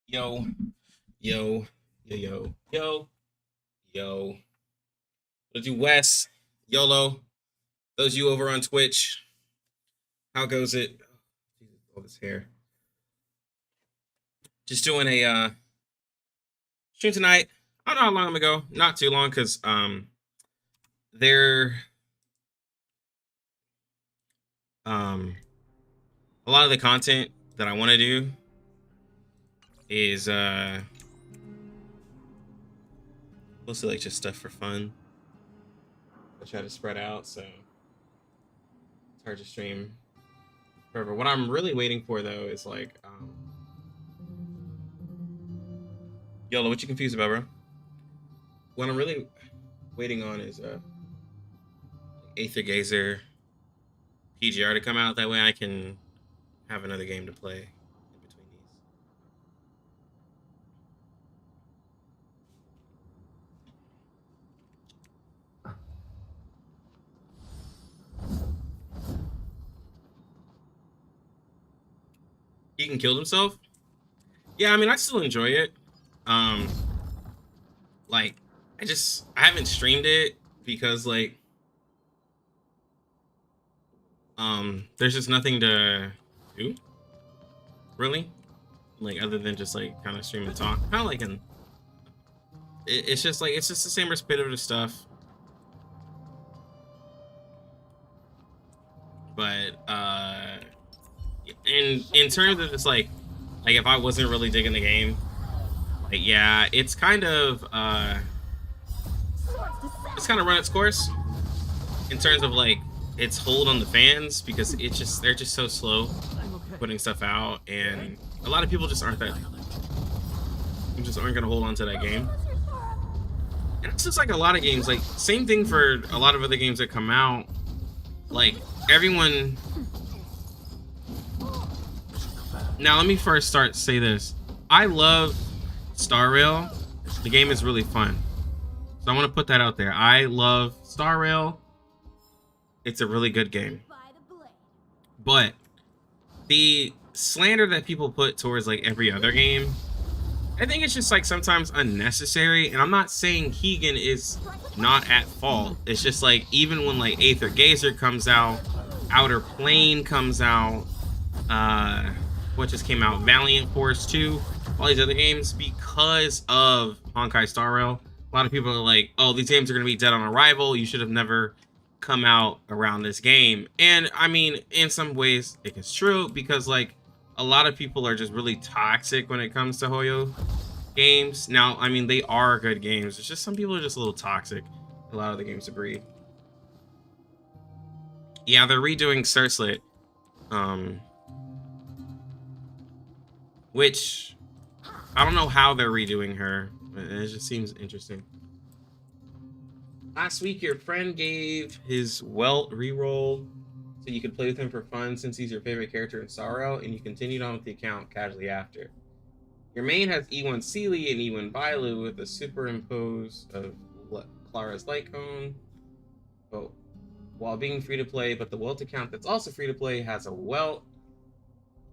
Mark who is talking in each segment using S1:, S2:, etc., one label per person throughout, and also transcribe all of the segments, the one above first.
S1: Yo, yo, yo, yo. What do Wes? YOLO. Those you over on Twitch. How goes it? Jesus, all this hair. Just doing a stream tonight. I don't know how long ago. Not too long, because there a lot of the content that I want to do is mostly like just stuff for fun. I try to spread out, so it's hard to stream forever. What I'm really waiting for though is like YOLO, what you confused about, bro? What I'm really waiting on is Aether Gazer PGR to come out. That way I can have another game to play in between these. Egan killed himself? Yeah, I mean, I still enjoy it. Like, I haven't streamed it because, like, there's just nothing to do, really. Like, other than just, like, kind of stream and talk. Kind of like it's just, like, it's just the same repetitive stuff. But, in terms of just, like if I wasn't really digging the game, like, yeah, it's kind of run its course in terms of like its hold on the fans, because they're just so slow putting stuff out, and a lot of people just aren't gonna hold on to that game. And it's just like a lot of games, like same thing for a lot of other games that come out. Like everyone. Now let me first say this. I love Star Rail. The game is really fun. So I want to put that out there. I love Star Rail. It's a really good game. But the slander that people put towards like every other game, I think it's just like sometimes unnecessary. And I'm not saying Keegan is not at fault. It's just like even when like Aether Gazer comes out, Outer Plane comes out, what just came out, Valiant Force 2, all these other games, because of Honkai Star Rail, a lot of people are like, oh, these games are going to be dead on arrival. You should have never come out around this game. And I mean, in some ways, it's true, because like a lot of people are just really toxic when it comes to Hoyo games. Now, I mean, they are good games. It's just some people are just a little toxic. A lot of the games agree. Yeah, they're redoing Cersei. Which I don't know how they're redoing her, but it just seems interesting. Last week, your friend gave his Welt reroll so you could play with him for fun, since he's your favorite character in Sorrow, and you continued on with the account casually after. Your main has E1 Celie and E1 Bailu with a superimpose of Clara's Light Cone, oh, while being free to play, but the Welt account that's also free to play has a Welt,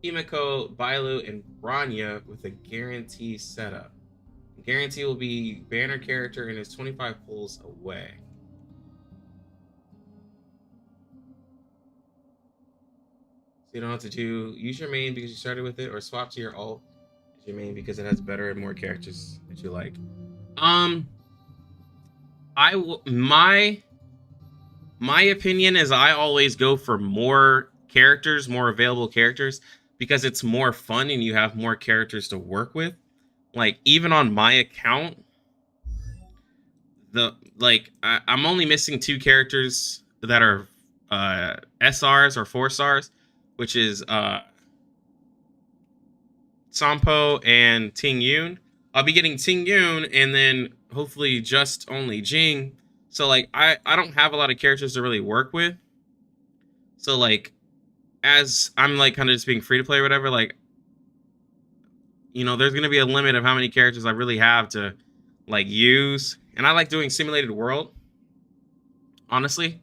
S1: Himiko, Bailu, and Bronya with a guarantee setup. The guarantee will be banner character and is 25 pulls away. So you don't have to use your main because you started with it, or swap to your alt as your main because it has better and more characters that you like. My opinion is I always go for more characters, more available characters, because it's more fun and you have more characters to work with. Like even on my account, I'm only missing 2 characters that are SRs or 4 stars, which is Sampo and Ting Yun. I'll be getting Ting Yun and then hopefully just only Jing. So like I don't have a lot of characters to really work with. So like as I'm like kind of just being free to play or whatever, like, you know, there's going to be a limit of how many characters I really have to like use. And I like doing simulated world, honestly.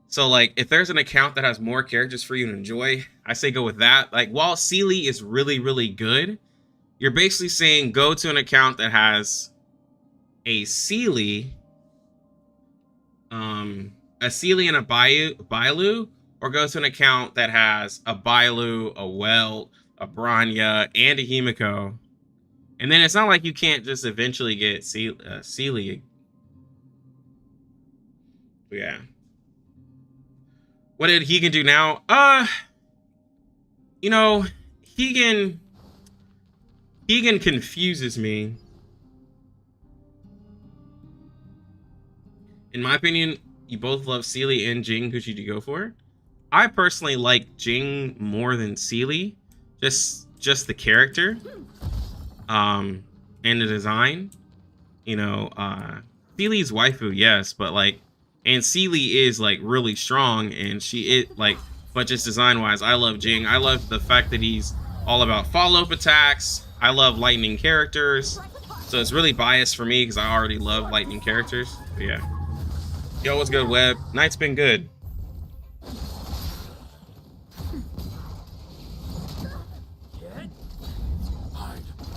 S1: So like if there's an account that has more characters for you to enjoy, I say go with that. Like while Celie is really, really good, You're basically saying go to an account that has a Celie, a Celie and a Bailu, or go to an account that has a Bailu, a Welt, a Bronya, and a Himiko. And then it's not like you can't just eventually get Celie. Yeah. What did Hegan do now? You know, Hegan confuses me. In my opinion, you both love Celie and Jing. Who should you go for? I personally like Jing more than Celie. Just the character. And the design. You know, Celie's waifu, yes, but like, and Celie is like really strong, and she is like, but just design wise, I love Jing. I love the fact that he's all about follow-up attacks. I love lightning characters, so it's really biased for me because I already love lightning characters. But yeah. Yo, what's good, Web? Night's been good.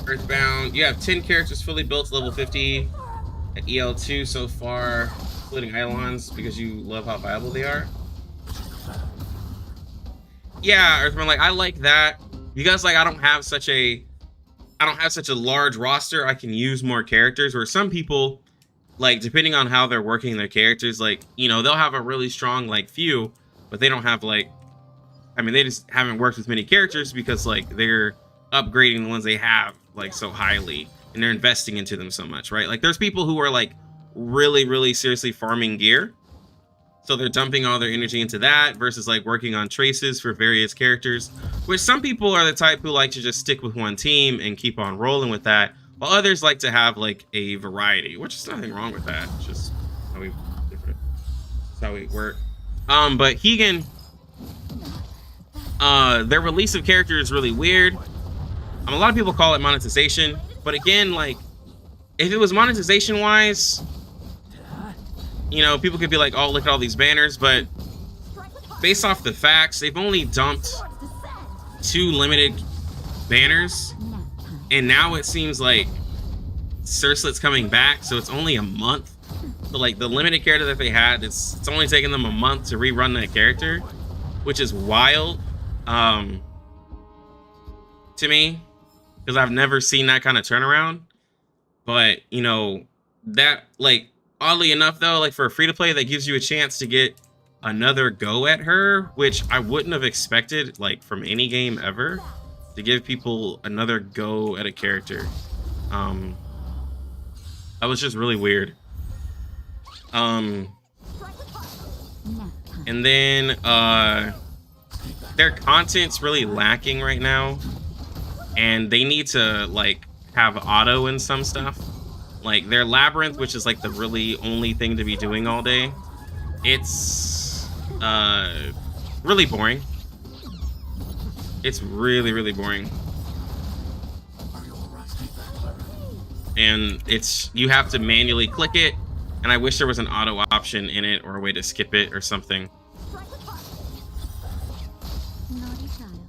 S1: Earthbound, you have 10 characters fully built to level 50 at EL2 so far, including Eidolons, because you love how viable they are. Yeah, Earthbound, like I like that because like I don't have such a large roster. I can use more characters, where some people, like, depending on how they're working their characters, like, you know, they'll have a really strong like few, but they don't have like, I mean, they just haven't worked with many characters because like they're upgrading the ones they have like so highly, and they're investing into them so much, right? Like there's people who are like really seriously farming gear, so they're dumping all their energy into that versus like working on traces for various characters, which some people are the type who like to just stick with one team and keep on rolling with that, while others like to have like a variety, which is nothing wrong with that. It's just how we different. It's how we work. But Hegan, their release of character is really weird. A lot of people call it monetization, but again, like, if it was monetization wise, you know, people could be like, oh, look at all these banners, but based off the facts, they've only dumped 2 limited banners, and now it seems like Cersei's coming back, so it's only a month. So like the limited character that they had, it's only taken them a month to rerun that character, which is wild to me, because I've never seen that kind of turnaround. But you know, that, like, oddly enough though, like for a free-to-play, that gives you a chance to get another go at her, which I wouldn't have expected like from any game ever, to give people another go at a character. That was just really weird. And then their content's really lacking right now, and they need to like have auto in some stuff. Like their labyrinth, which is like the really only thing to be doing all day, it's really boring. It's really boring. And it's, you have to manually click it, and I wish there was an auto option in it or a way to skip it or something.
S2: Naughty child.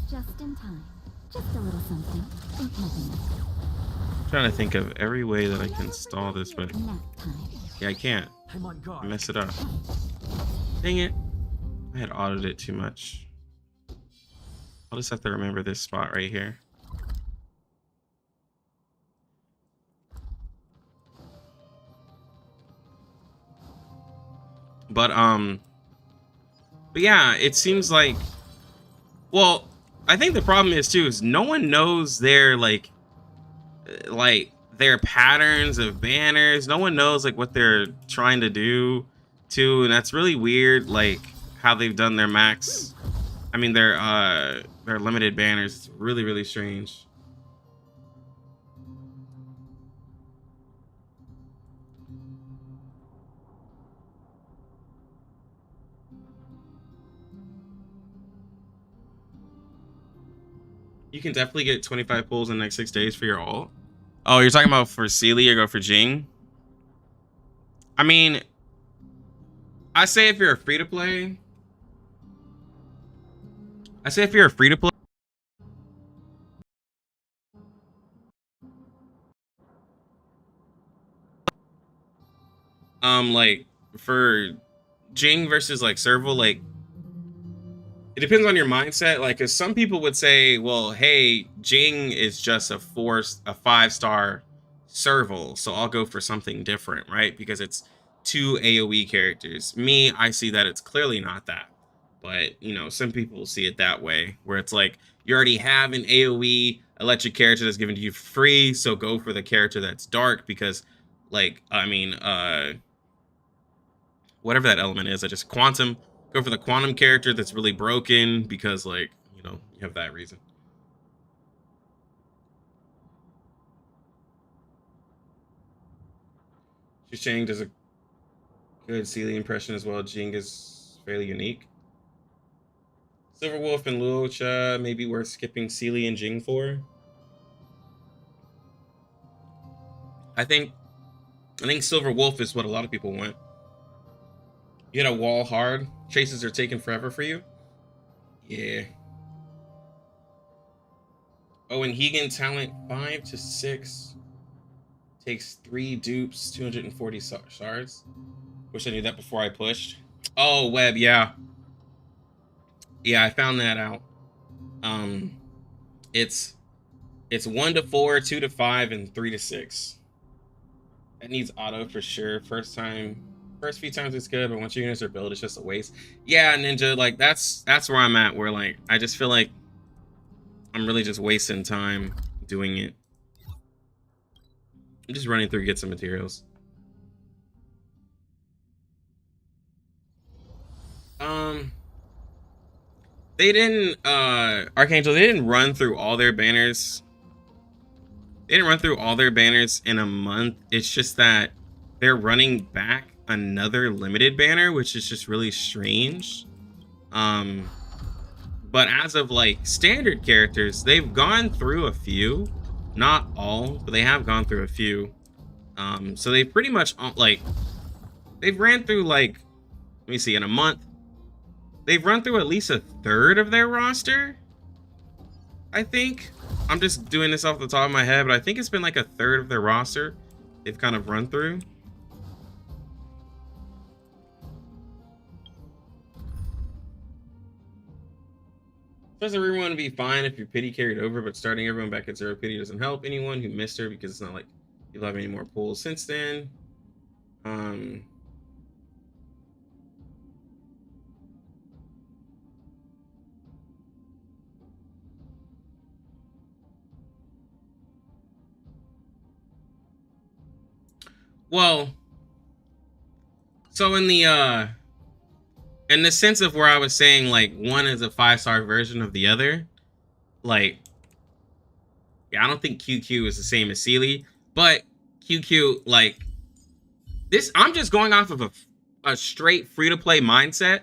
S2: Just in time. Just a little something.
S1: I'm trying to think of every way that I can install this, but yeah, I can't. I mess it up. Dang it. I had autoed it too much. I'll just have to remember this spot right here. But yeah, it seems like, well, I think the problem is too is no one knows their like their patterns of banners. No one knows like what they're trying to do too, and that's really weird, like how they've done their max. I mean their limited banners. It's really strange. You can definitely get 25 pulls in the next 6 days for your ult. Oh, you're talking about for Celie or go for Jing? I mean, I say if you're a free to play, I say if you're a free to play, like for Jing versus like Serval, like it depends on your mindset. Like, cause some people would say, well, hey, Jing is just a 5-star Serval, so I'll go for something different, right? Because it's 2 AoE characters. Me, I see that it's clearly not that. But, you know, some people see it that way, where it's like, you already have an AoE electric character that's given to you for free, so go for the character that's dark because, like, I mean, whatever that element is, I just quantum, go for the quantum character that's really broken because, like, you know, you have that reason. Shang does a good Celie impression as well. Jing is fairly unique. Silverwolf and Luocha maybe worth skipping Celie and Jing for. I think Silverwolf is what a lot of people want. You hit a wall hard, chases are taking forever for you. Yeah. Oh, and Hegan talent 5 to 6 takes 3 dupes, 240 shards. Wish I knew that before I pushed. Oh, web, yeah. Yeah, I found that out. It's 1 to 4, 2 to 5, and 3 to 6. That needs auto for sure. First few times it's good, but once your units are built, it's just a waste. Yeah, Ninja, like that's where I'm at, where like I just feel like I'm really just wasting time doing it. I'm just running through get some materials. They didn't Archangel, they didn't run through all their banners. They didn't run through all their banners in a month. It's just that they're running back another limited banner, which is just really strange. But as of like standard characters, they've gone through a few, not all, but they have gone through a few. So they pretty much like they've ran through like, let me see, in a month, they've run through at least a third of their roster. I think I'm just doing this off the top of my head, but I think it's been like a third of their roster they've kind of run through. Does everyone be fine if your pity carried over, but starting everyone back at 0 pity doesn't help anyone who missed her because it's not like you'll have any more pulls since then. Well, so in the sense of where I was saying like one is a 5-star version of the other, like yeah, I don't think QQ is the same as Celie, but QQ like this, I'm just going off of a straight free-to-play mindset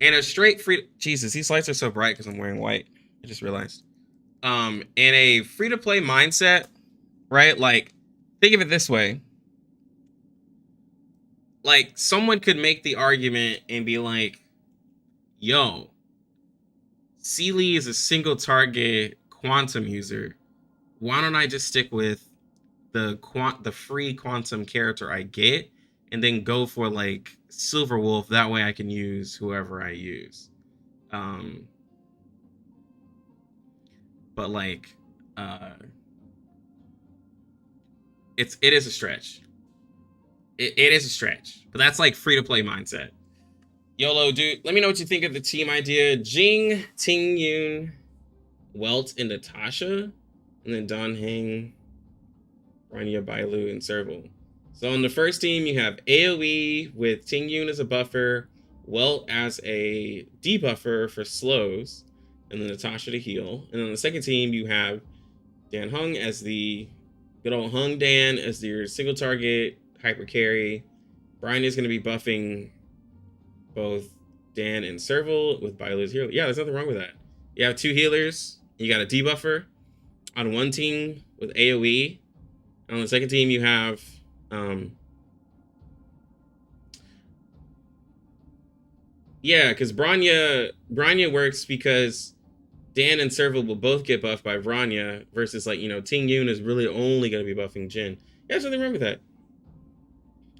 S1: and a straight free. Jesus, these lights are so bright because I'm wearing white. I just realized. In a free-to-play mindset, right? Like, think of it this way. Like, someone could make the argument and be like, yo, Celie is a single target quantum user. Why don't I just stick with the free quantum character I get and then go for like Silverwolf? That way I can use whoever I use. But like it is a stretch. It is a stretch, but that's like free to play mindset. YOLO, dude. Let me know what you think of the team idea. Jing, Ting Yun, Welt, and Natasha, and then Don Heng, Rania, Bailu, and Serval. So on the first team, you have AoE with Ting Yun as a buffer, Welt as a debuffer for slows, and then Natasha to heal. And on the second team, you have Dan Hung as the good old Hung Dan as your single target hyper carry. Brian is going to be buffing both Dan and Serval with Bailu's hero. Yeah, there's nothing wrong with that. You have 2 healers. You got a debuffer on one team with AoE. On the second team, you have yeah, because Branya works because Dan and Serval will both get buffed by Vranya versus like, you know, Ting Yun is really only going to be buffing Jin. Yeah, there's nothing wrong with that.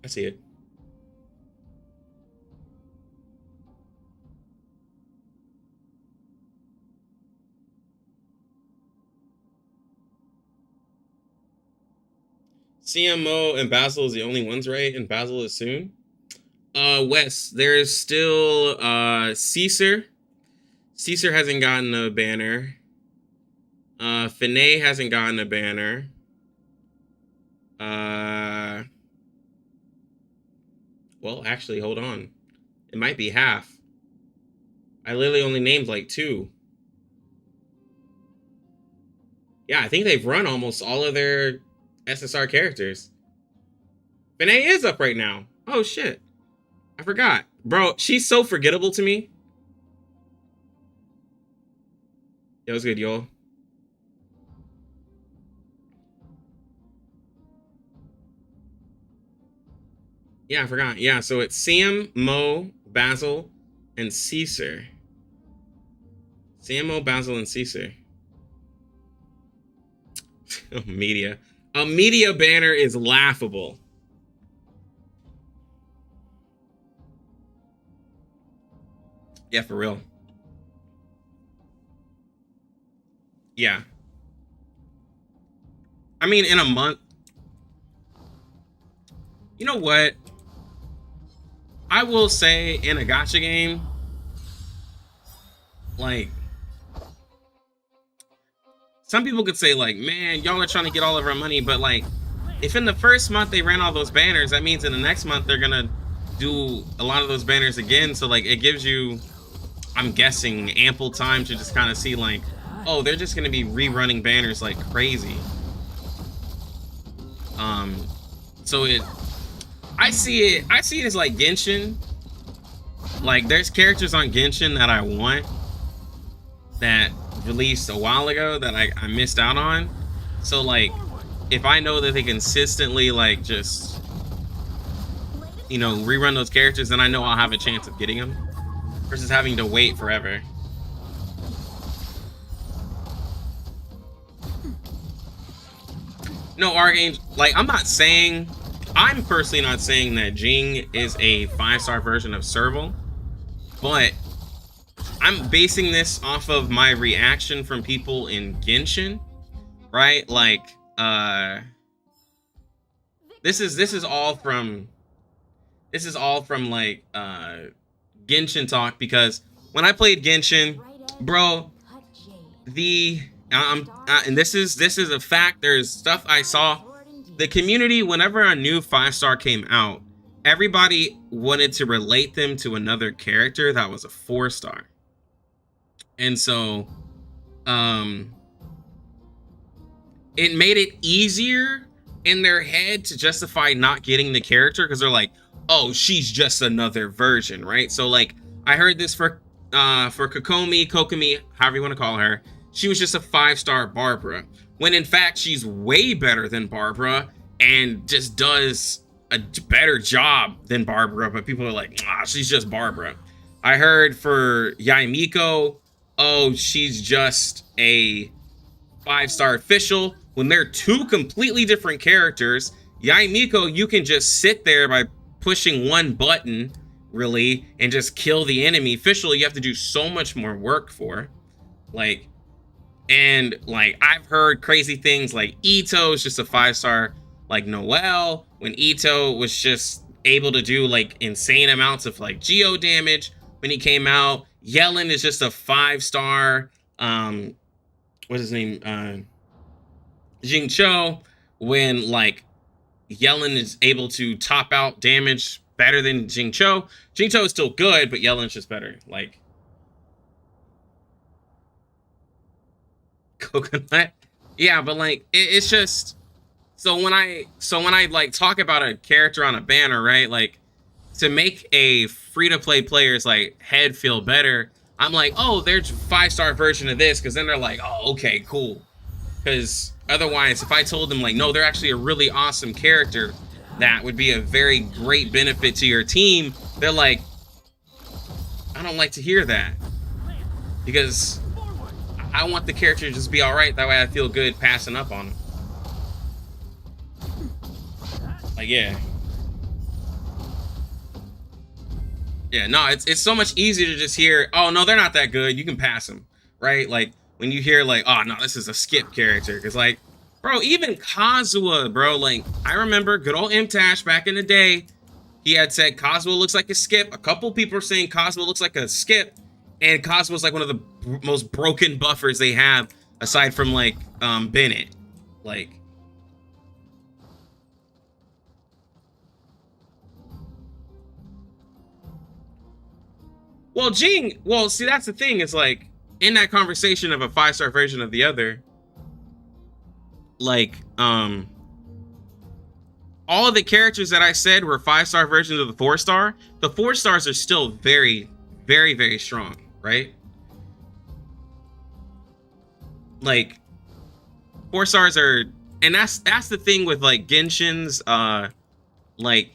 S1: I see it. CMO and Basil is the only ones, right? And Basil is soon. Wes, there's still Caesar. Caesar hasn't gotten a banner. Finay hasn't gotten a banner. Well, actually, hold on. It might be half. I literally only named like 2. Yeah, I think they've run almost all of their SSR characters. Finay is up right now. Oh, shit. I forgot. Bro, she's so forgettable to me. Yo, what's good, y'all? Yeah, I forgot. Yeah, so it's Sam, Mo, Basil, and Caesar. Sam, Mo, Basil, and Caesar. Media. A media banner is laughable. Yeah, for real. Yeah. I mean, in a month. You know what? I will say in a gacha game, like, some people could say like, man, y'all are trying to get all of our money, but like, if in the first month they ran all those banners, that means in the next month they're gonna do a lot of those banners again. So like, it gives you, I'm guessing, ample time to just kind of see like, oh, they're just gonna be rerunning banners like crazy. So I see it as like Genshin. Like, there's characters on Genshin that I want that released a while ago that I missed out on. So like, if I know that they consistently like just, you know, rerun those characters, then I know I'll have a chance of getting them versus having to wait forever. No, Archangel, like, I'm personally not saying that Jing is a 5-star version of Serval, but I'm basing this off of my reaction from people in Genshin, right? Like, this is all from like Genshin talk, because when I played Genshin, bro, and this is a fact. There's stuff I saw. The community, whenever a new 5-star came out, everybody wanted to relate them to another character that was a 4-star. And so, it made it easier in their head to justify not getting the character, because they're like, oh, she's just another version, right? So like, I heard this for Kokomi, however you want to call her. She was just a 5-star Barbara, when in fact she's way better than Barbara and just does a better job than Barbara, but people are like, she's just Barbara. I heard for Yaimiko, oh, she's just a 5-star official, when they're 2 completely different characters. Yaimiko, you can just sit there by pushing one button, really, and just kill the enemy. Official, you have to do so much more work for. Like, and like, I've heard crazy things like Ito is just a 5-star, like Noelle, when Ito was just able to do like insane amounts of like geo damage when he came out. Yellen is just a 5-star, what's his name, Jing Cho, when like Yellen is able to top out damage better than Jing Cho. Jing Cho is still good, but Yellen's just better. Like, coconut, yeah, but like, it's just, so when I like talk about a character on a banner, right, like, to make a free-to-play player's like head feel better, I'm like, oh, there's a 5-star version of this, because then they're like, oh, okay, cool. Because otherwise, if I told them like, no, they're actually a really awesome character that would be a very great benefit to your team, they're like, I don't like to hear that, because I want the character to just be all right. That way I feel good passing up on him. Like, yeah. Yeah, no, it's so much easier to just hear, oh, no, they're not that good. You can pass them, right? Like, when you hear, like, oh, no, this is a skip character. Because, like, bro, even Kazuha, bro, like, I remember good old Mtash back in the day. He had said Kazuha looks like a skip. A couple people are saying Kazuha looks like a skip. And Kazuha's like one of the most broken buffers they have, aside from, like, Bennett. Like... Well, Jing, well, see, that's the thing. It's like, in that conversation of a 5-star version of the other, like, all of the characters that I said were 5-star versions of the 4-star. The 4 stars are still very, very, very strong, right? Like, 4 stars are, and that's the thing with, like, Genshin's, like,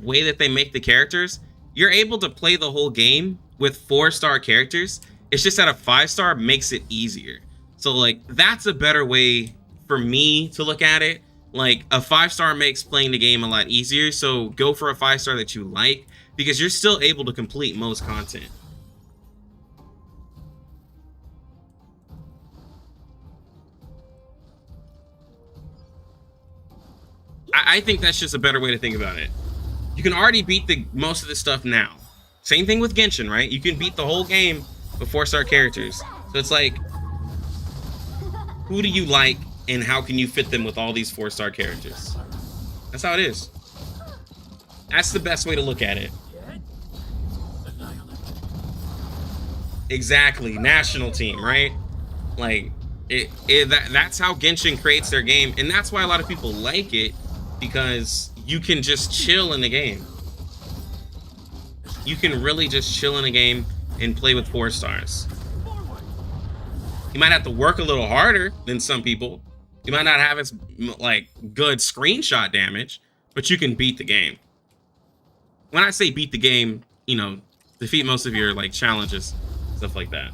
S1: way that they make the characters. You're able to play the whole game with 4-star characters. It's just that a 5-star makes it easier. So, like, that's a better way for me to look at it. Like, a 5-star makes playing the game a lot easier. So go for a 5-star that you like, because you're still able to complete most content. I think that's just a better way to think about it. You can already beat most of this stuff now. Same thing with Genshin, right? You can beat the whole game with 4-star characters. So it's like, who do you like and how can you fit them with all these 4-star characters? That's how it is. That's the best way to look at it. Exactly, national team, right? Like, that's how Genshin creates their game, and that's why a lot of people like it, because you can just chill in the game. You can really just chill in a game and play with 4 stars. You might have to work a little harder than some people. You might not have as, like, good screenshot damage, but you can beat the game. When I say beat the game, you know, defeat most of your, like, challenges, stuff like that.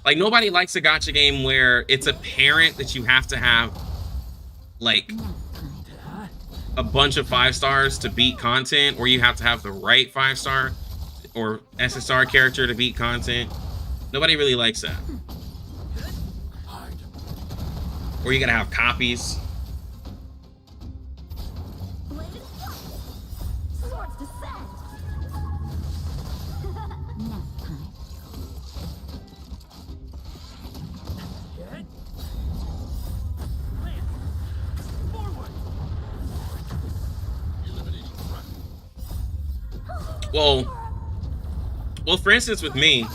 S1: Like, nobody likes a gacha game where it's apparent that you have to have, like, a bunch of 5 stars to beat content, or you have to have the right 5-star or SSR character to beat content. Nobody really likes that. Or you gotta have copies. Well, for instance, with me,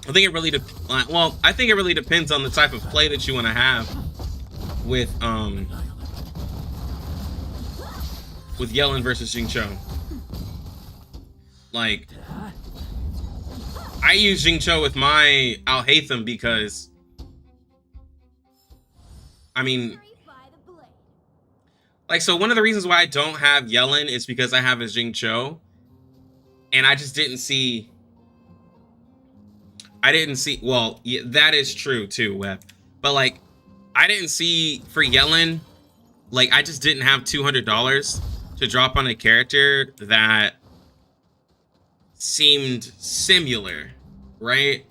S1: I think it really depends on the type of play that you want to have with Yellen versus Jing Cho. Like, I use Jing Cho with my Al-Haytham because, I mean, like, so one of the reasons why I don't have Yellen is because I have a Jing Cho, and I just didn't see. Well, yeah, that is true too, Web. But, like, I didn't see for Yellen, like, I just didn't have $200 to drop on a character that seemed similar, right?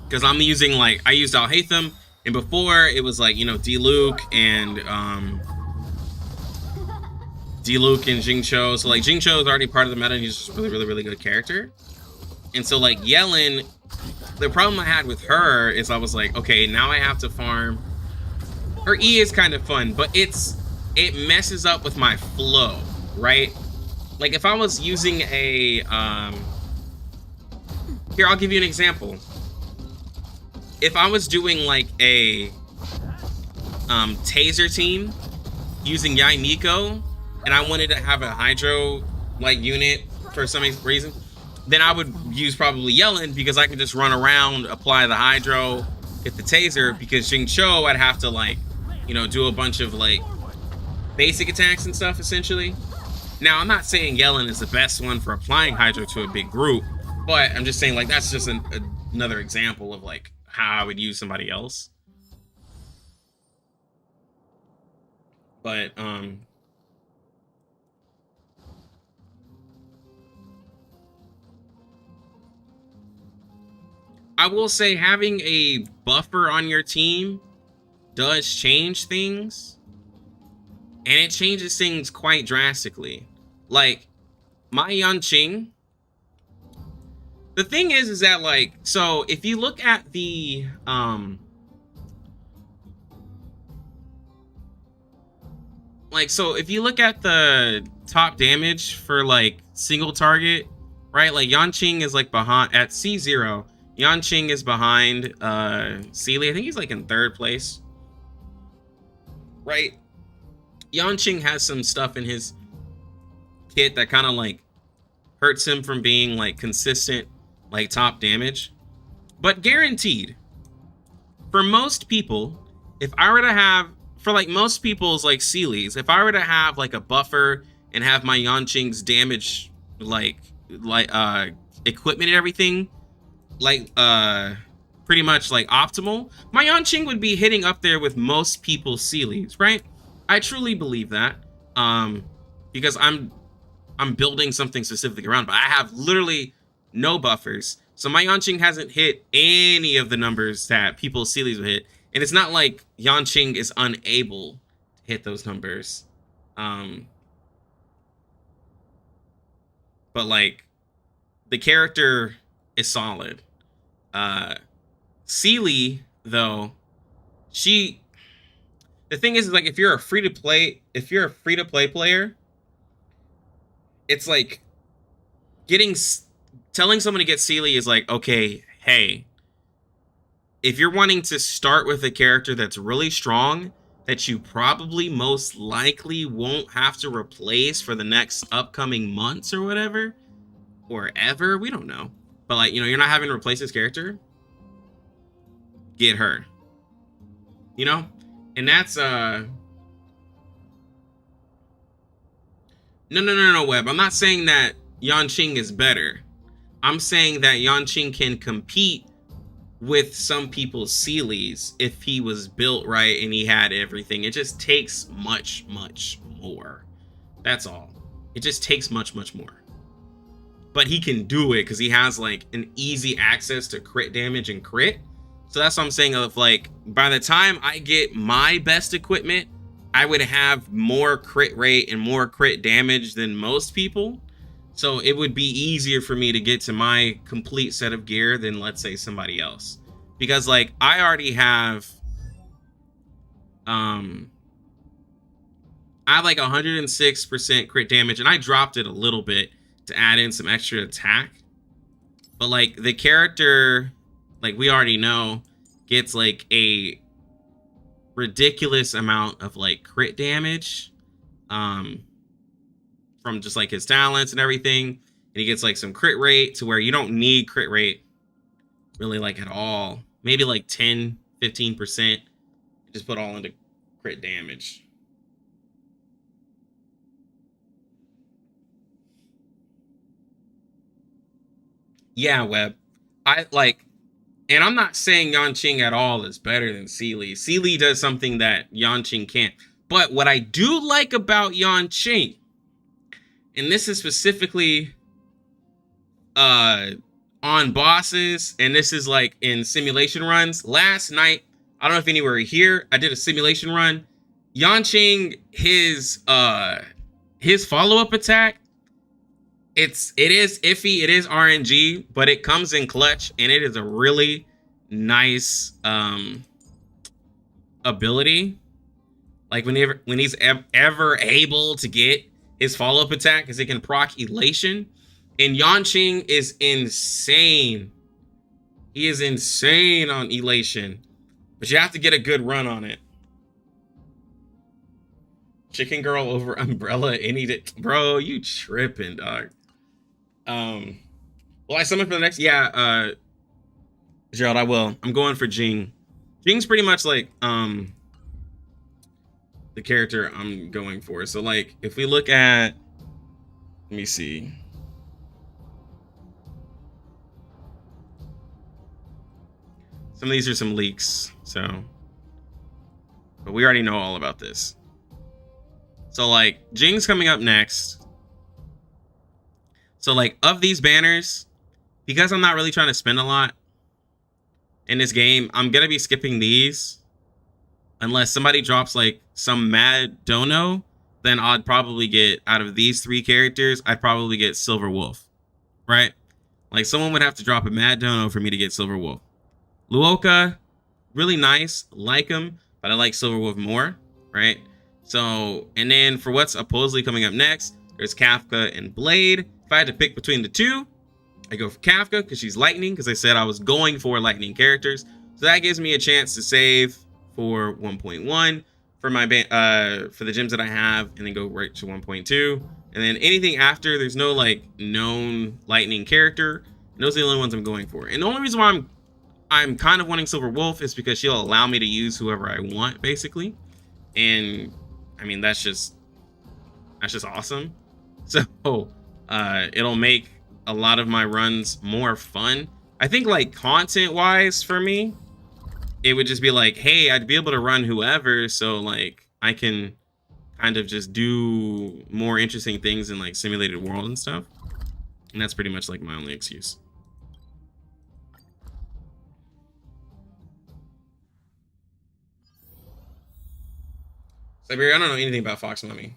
S1: Because I'm using, like, I used Al-Haytham, and before it was like, you know, D-Luke and Jing Cho. So, like, Jing Cho is already part of the meta, and he's just a really, really, really good character. And so, like, Yellen, the problem I had with her is I was like, okay, now I have to farm. Her E is kind of fun, but it messes up with my flow, right? Like, if I was using a, here, I'll give you an example. If I was doing, like, a taser team using Yai Nico, and I wanted to have a Hydro, like, unit for some reason, then I would use probably Yellen, because I could just run around, apply the Hydro, get the taser, because Jing Cho, I'd have to, like, you know, do a bunch of, like, basic attacks and stuff, essentially. Now, I'm not saying Yellen is the best one for applying Hydro to a big group, But I'm just saying, like, that's just another example of like how I would use somebody else. But I will say having a buffer on your team does change things, and it changes things quite drastically. Like my Yanqing, the thing is that like, so if you look at the so if you look at the top damage for like single target, right? Like Yanqing is like behind at C0. Yanqing is behind Celie. I think he's like in third place, right? Yanqing has some stuff in his kit that kind of like hurts him from being like consistent like top damage. But guaranteed, for most people, if I were to have, for like most people's like Celie's, if I were to have like a buffer and have my Yanqing's damage like equipment and everything like pretty much like optimal, my Yanqing would be hitting up there with most people's Celie's, right? I truly believe that. Because I'm building something specific around, but I have literally no buffers. So my Yanqing hasn't hit any of the numbers that people's Celie's would hit. And it's not like Yanqing is unable to hit those numbers. But like the character is solid. Celie, though, the thing is like if you're a free to play player, it's like telling someone to get Celie is like, okay, hey, if you're wanting to start with a character that's really strong, that you probably most likely won't have to replace for the next upcoming months or whatever, or ever, we don't know. But like, you're not having to replace this character, get her. And that's no, Web. I'm not saying that Yanqing is better. I'm saying that Yanqing can compete with some people's Celie's if he was built right and he had everything. It just takes much, much more. That's all. It just takes much, much more. But he can do it because he has like an easy access to crit damage and crit. So that's what I'm saying of like, by the time I get my best equipment, I would have more crit rate and more crit damage than most people. So it would be easier for me to get to my complete set of gear than, let's say, somebody else. Because like I already have I have like 106% crit damage, and I dropped it a little bit to add in some extra attack. But like the character, like we already know, gets like a ridiculous amount of like crit damage from just like his talents and everything, and he gets like some crit rate to where you don't need crit rate really like at all, maybe like 10-15%, just put all into crit damage. Yeah, Web, I like, and I'm not saying Yanqing at all is better than Celie. Celie does something that Yanqing can't. But what I do like about Yanqing, and this is specifically on bosses, and this is like in simulation runs. Last night, I don't know if anywhere here, I did a simulation run. Yanqing, his follow-up attack, it is iffy, it is RNG, but it comes in clutch, and it is a really nice ability. Like when he's ever able to get his follow-up attack, because it can proc elation. And Yanqing is insane. He is insane on elation, but you have to get a good run on it. Chicken girl over umbrella any day. Bro, you tripping, dog. Well, I summon for the next. Yeah, Gerald, I will. I'm going for Jing. Jing's pretty much like the character I'm going for. So like, if we look at, let me see. Some of these are some leaks, so. But we already know all about this. So, like, Jing's coming up next. So, like, of these banners, because I'm not really trying to spend a lot in this game, I'm going to be skipping these. Unless somebody drops, like, some mad dono, then I'd probably get, out of these 3 characters, I'd probably get Silver Wolf. Right? Like, someone would have to drop a mad dono for me to get Silver Wolf. Luoka, really nice, like him, but I like Silver Wolf more, right? So, and then for what's supposedly coming up next, there's Kafka and Blade. If I had to pick between the 2, I go for Kafka because she's lightning, because I said I was going for lightning characters. So that gives me a chance to save for 1.1 for my for the gems that I have, and then go right to 1.2. And then anything after, there's no like known lightning character. And those are the only ones I'm going for. And the only reason why I'm kind of wanting Silver Wolf is because she'll allow me to use whoever I want, basically. And I mean, that's just awesome. So it'll make a lot of my runs more fun. I think like content wise for me, it would just be like, hey, I'd be able to run whoever, so like I can kind of just do more interesting things in like simulated world and stuff. And that's pretty much like my only excuse. Siberia, I don't know anything about Fox Mummy.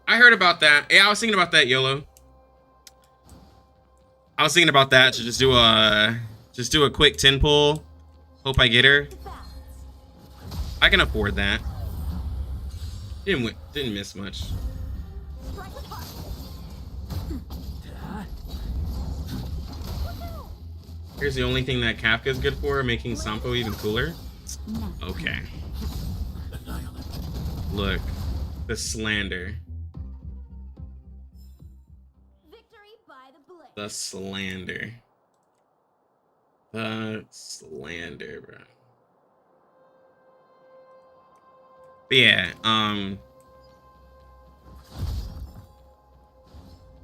S1: I heard about that. Yeah, I was thinking about that, YOLO. I was thinking about that to just do a quick 10 pull. Hope I get her. I can afford that. Didn't miss much. Here's the only thing that Kafka is good for, making Sampo even cooler. Okay. Look, the slander. The slander. The slander, bro. But yeah,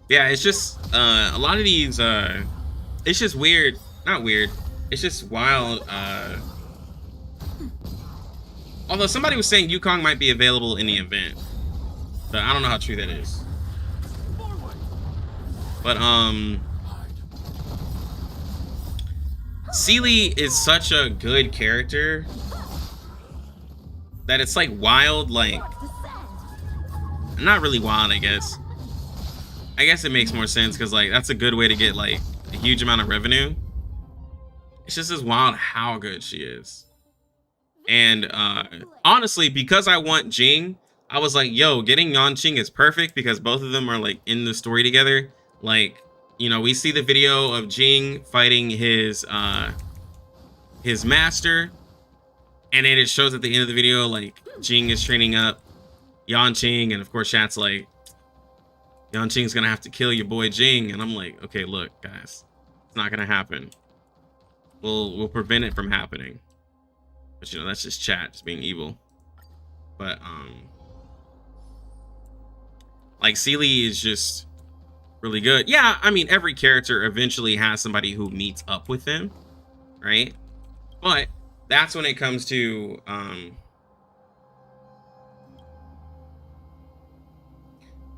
S1: yeah, it's just a lot of these it's just weird. Not weird. It's just wild. Although somebody was saying Yukong might be available in the event. But I don't know how true that is. But Celie is such a good character that it's like wild, like not really wild, I guess. I guess it makes more sense because like that's a good way to get like a huge amount of revenue. It's just as wild how good she is. And honestly, because I want Jing, I was like, yo, getting Yanqing is perfect because both of them are like in the story together. Like, you know, we see the video of Jing fighting his master, and then it shows at the end of the video like Jing is training up Yanqing, and of course Chat's like, Yanqing's gonna have to kill your boy Jing, and I'm like, okay, look, guys, it's not gonna happen. We'll prevent it from happening. But you know, that's just Chat just being evil. But like Celie is just really good. Yeah, I mean, every character eventually has somebody who meets up with them, right? But that's when it comes to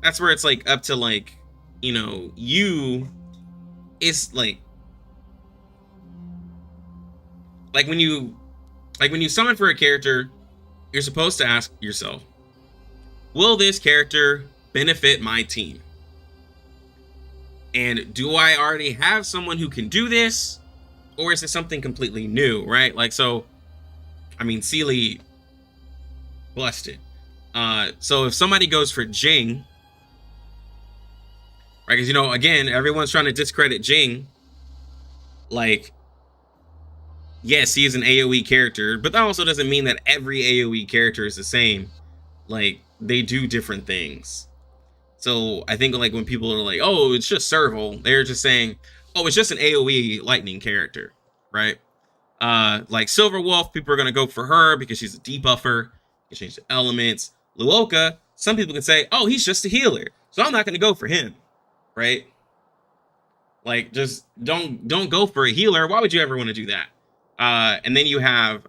S1: that's where it's like up to like, you know, it's like when you summon for a character, you're supposed to ask yourself, will this character benefit my team? And do I already have someone who can do this? Or is it something completely new, right? Like, so, I mean, Celie busted. So if somebody goes for Jing, right? Because, you know, again, everyone's trying to discredit Jing. Like, yes, he is an AoE character, but that also doesn't mean that every AoE character is the same. Like, they do different things. So I think like when people are like, oh, it's just Serval, they're just saying, oh, it's just an AoE lightning character, right? Like Silver Wolf, people are gonna go for her because she's a debuffer. You can change the elements. Luoka, some people can say, oh, he's just a healer, so I'm not gonna go for him, right? Like, just don't go for a healer. Why would you ever want to do that? And then you have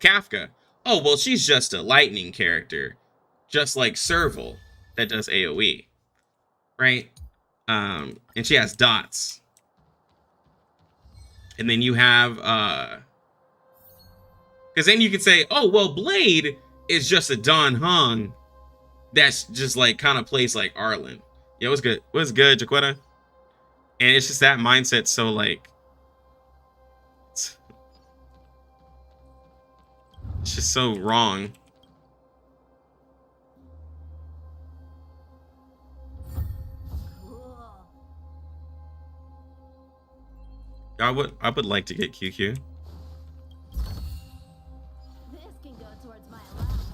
S1: Kafka. Oh, well, she's just a lightning character, just like Serval that does AoE, right? And she has dots. And then you have because then you could say, oh, well, Blade is just a Don Hong that's just like kind of plays like Arlen. Yeah, it was good. It was good, Jaquetta. And it's just that mindset. So like, it's just so wrong. I would like to get QQ.
S2: This can go towards my allowance.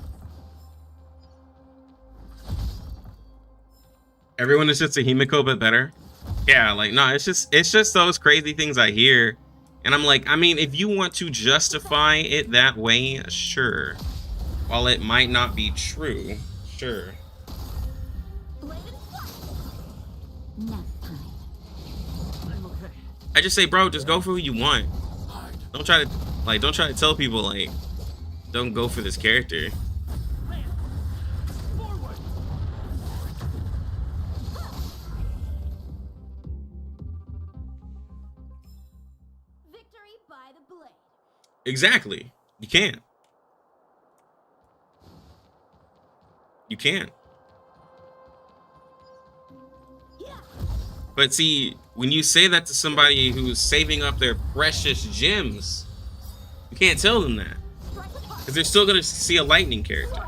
S1: Everyone is just a Himiko but better. Yeah, like no, it's just those crazy things I hear, and I'm like, I mean, if you want to justify it that way, sure. While it might not be true, sure.
S2: Nap time.
S1: I just say, bro, just go for who you want. Don't try to tell people like, don't go for this character.
S2: Victory by the blade.
S1: Exactly. You can't. You can't. But see, when you say that to somebody who's saving up their precious gems, you can't tell them that. Because they're still going to see a lightning character.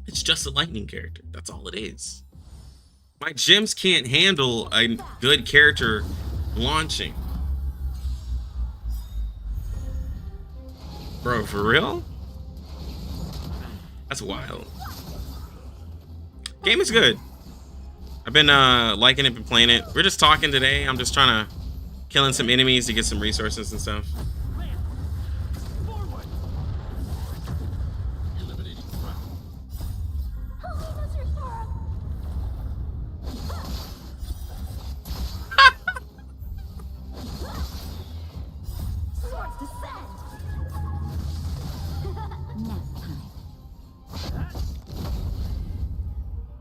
S1: It's just a lightning character. That's all it is. My gems can't handle a good character launching. Bro, for real? That's wild. Game is good. I've been liking it, been playing it. We're just talking today. I'm just trying to killing some enemies to get some resources and stuff.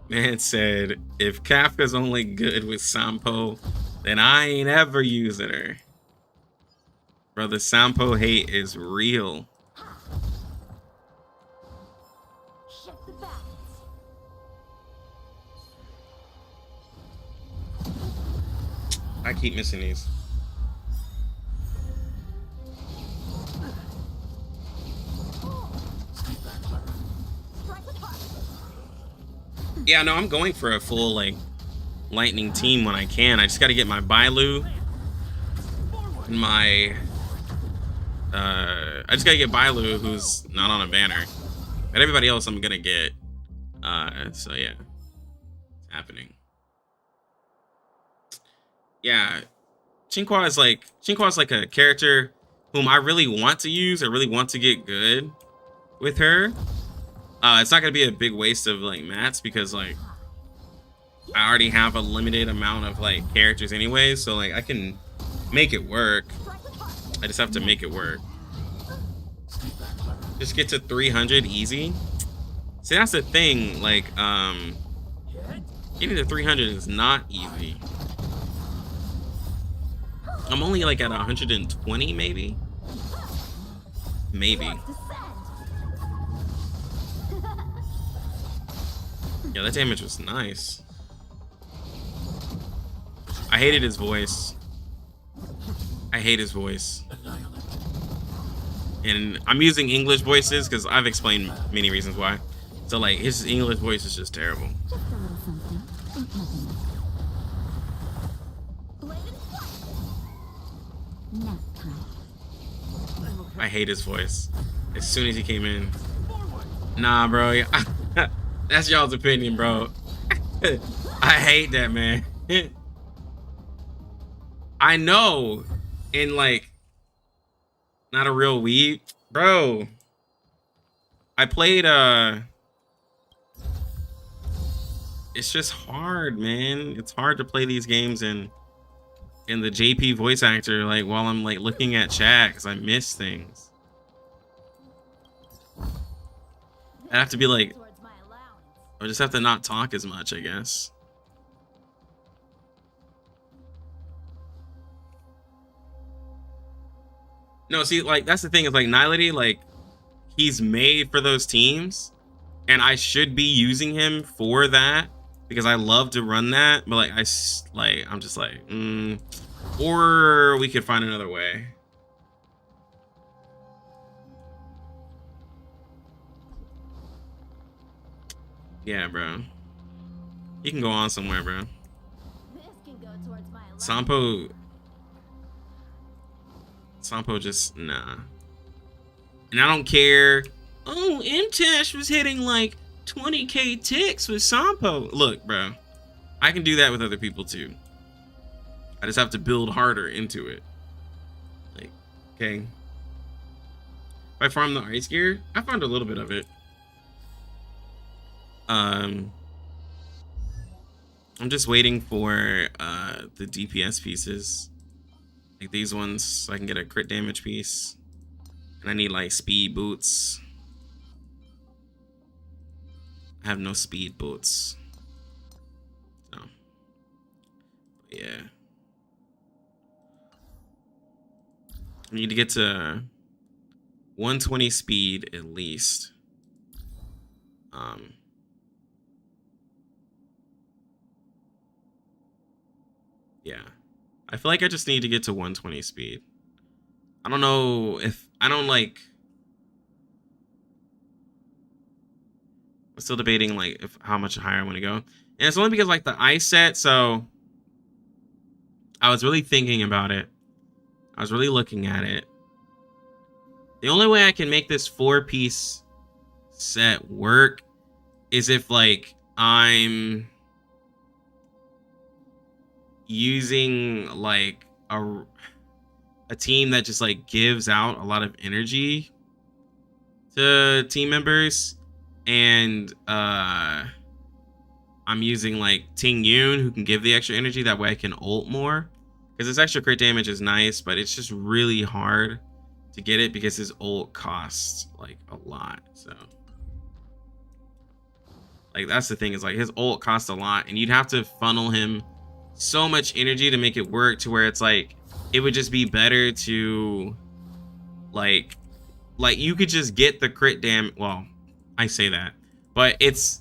S1: Man said, if Kafka's only good with Sampo, then I ain't ever using her. Bro, the Sampo hate is real. I keep missing these. Yeah, no, I'm going for a full, like, lightning team when I can. I just got to get my Bailu and my... I just got to get Bailu, who's not on a banner. But everybody else I'm going to get. So, yeah. It's happening. Yeah. Qinghua is like a character whom I really want to use. I really want to get good with her. It's not gonna be a big waste of like mats because like I already have a limited amount of like characters anyway, so like I can make it work. I just have to make it work. Just get to 300 easy. See, that's the thing. Like getting to 300 is not easy. I'm only like at 120 maybe. Yeah, that damage was nice. I hated his voice. I hate his voice. And I'm using English voices because I've explained many reasons why. So like his English voice is just terrible.
S2: Just a little something. Ain't nothing. Nap time.
S1: I hate his voice. As soon as he came in. Nah, bro. That's y'all's opinion, bro. I hate that, man. I know, and like, not a real weeb, bro. I played. It's just hard, man. It's hard to play these games in the JP voice actor, like while I'm like looking at chat, because I miss things. I have to be like, I just have to not talk as much, I guess. No, see, like that's the thing is like Nihility, like he's made for those teams, and I should be using him for that because I love to run that. But like I'm just like, or we could find another way. Yeah, bro. He can go on somewhere, bro. Sampo just nah. And I don't care. Oh, MTash was hitting like 20k ticks with Sampo. Look, bro. I can do that with other people too. I just have to build harder into it. Like, okay. If I farm the ice gear, I farmed a little bit of it. I'm just waiting for the DPS pieces. Like these ones, so I can get a crit damage piece. And I need like speed boots. I have no speed boots. So, yeah. I need to get to 120 speed at least. Yeah. I feel like I just need to get to 120 speed. I don't know if I don't like. I'm still debating like if how much higher I want to go, and it's only because like the ice set. So I was really thinking about it. I was really looking at it. The only way I can make this 4-piece set work is if like I'm using like a team that just like gives out a lot of energy to team members, and I'm using like Ting Yun who can give the extra energy. That way I can ult more, because this extra crit damage is nice, but it's just really hard to get it because his ult costs like a lot. So like that's the thing, is like his ult costs a lot, and you'd have to funnel him so much energy to make it work, to where it's like it would just be better to like you could just get the crit damage. Well, I say that, but it's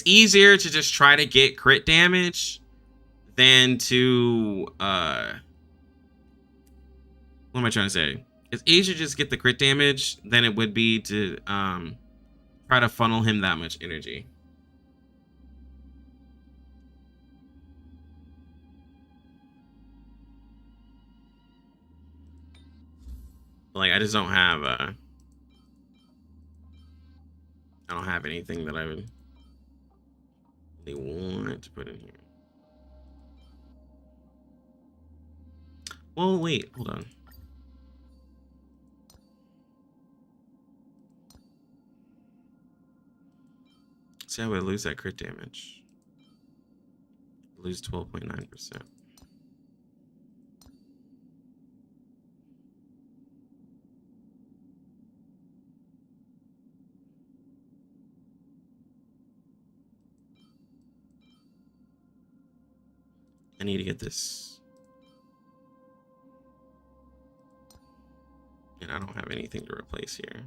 S1: easier to just try to get crit damage than to what am I trying to say? It's easier to just get the crit damage than it would be to try to funnel him that much energy. Like I just don't have I don't have anything that I would really want to put in here. Well, wait, hold on. See how I lose that crit damage. Lose 12.9%. I need to get this. And I don't have anything to replace here.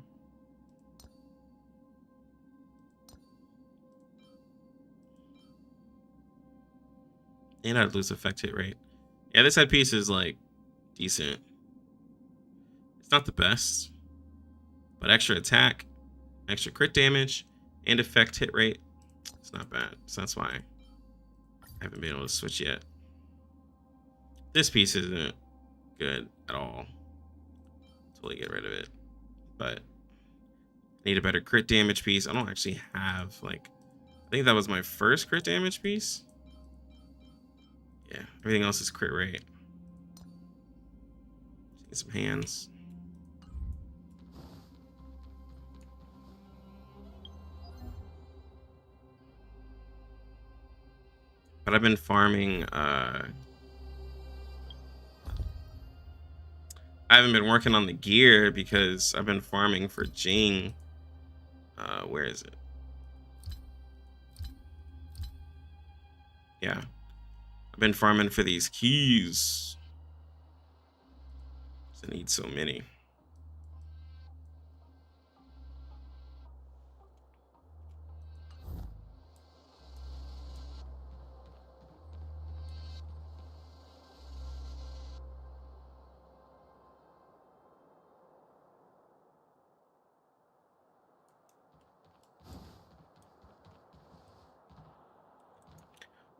S1: And I'd lose effect hit rate. Yeah, this headpiece is like decent. It's not the best, but extra attack, extra crit damage, and effect hit rate, it's not bad. So that's why I haven't been able to switch yet. This piece isn't good at all. Totally get rid of it. But Need a better crit damage piece. I don't actually have, like, I think that was my first crit damage piece. Yeah, everything else is crit rate. Get some hands. But I've been farming, I haven't been working on the gear because I've been farming for Jing. Where is it? Yeah. I've been farming for these keys. I need so many.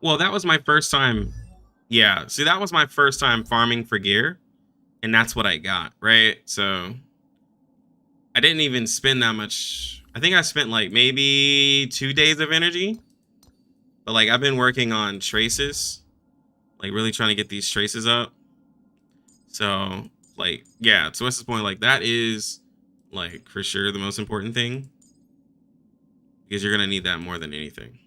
S1: Well, that was my first time. Yeah, see, that was my first time farming for gear, and that's what I got, right? So I didn't even spend that much. I think I spent like maybe 2 days of energy, but like I've been working on traces, like really trying to get these traces up. So like, yeah, so what's the point? Like that is like for sure the most important thing, because you're gonna need that more than anything.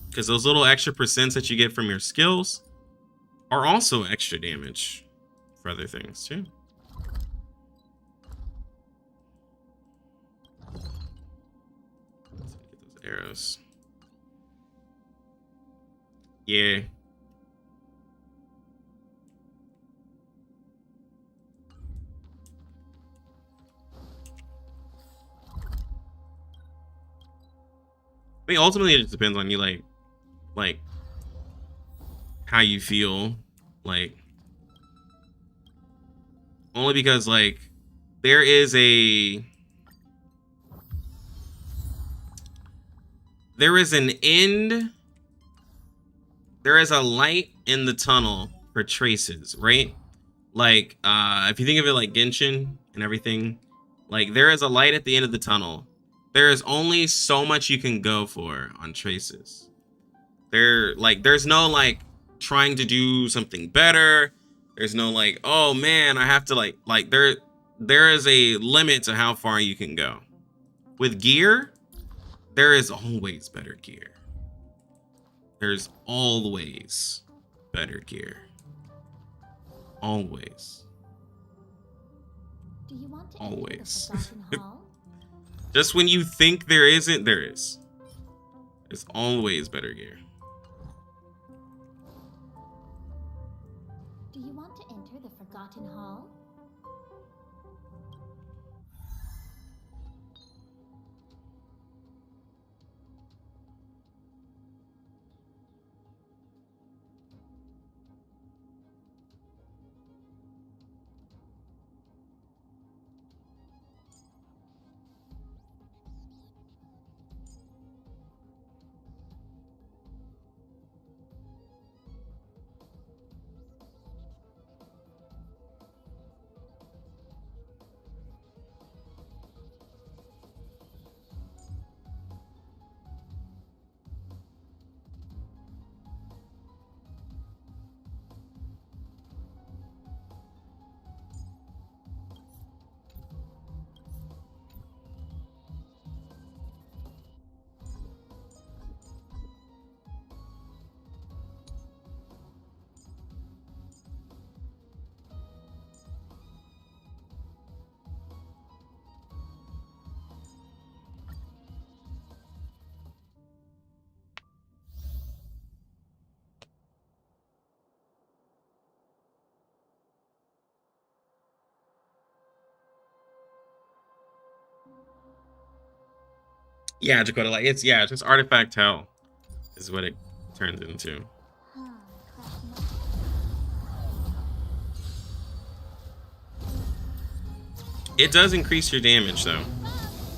S1: Because those little extra percents that you get from your skills are also extra damage for other things too. Let's get those arrows. Yeah. I mean, ultimately, it just depends on you, like how you feel, like, only because like there is an end, there is a light in the tunnel for traces, right? Like if you think of it like Genshin and everything, like there is a light at the end of the tunnel. There is only so much you can go for on traces. There's no like trying to do something better. There's no like, oh man, I have to like there is a limit to how far you can go. With gear, there is always better gear. There's always better gear. Always.
S2: Do you want to
S1: Always.
S2: enter the Forgotten Hall?
S1: Just when you think there isn't, there is. There's always better gear.
S2: Do you want to enter the Forgotten Hall?
S1: Yeah, Dakota, like it's just artifact hell is what it turns into. It does increase your damage though.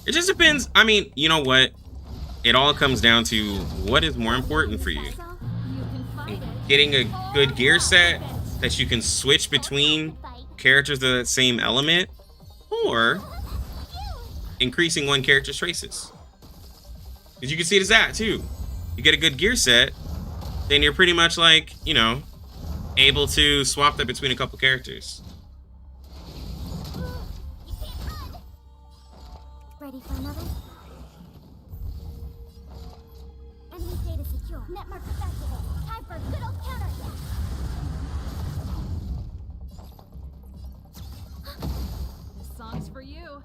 S1: It just depends. I mean, you know what? It all comes down to what is more important for you. Getting a good gear set that you can switch between characters of that same element, or increasing one character's traces. Because you can see it as that too. You get a good gear set, then you're pretty much like, you know, able to swap that between a couple characters.
S2: Ready for another? Enemy data secure. Network activated. Time for a good old counterattack.
S3: This song's for you.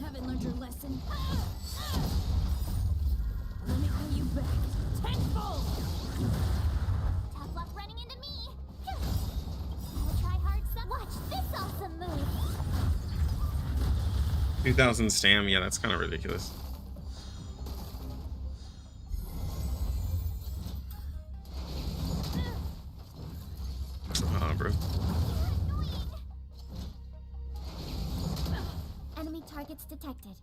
S3: Haven't learned your lesson. Let me pay you back tenfold.
S2: Tough luck running into me. I'll try hard some. Watch this awesome move.
S1: 2000 stam, yeah, that's kind of ridiculous. Bro.
S2: Enemy targets detected.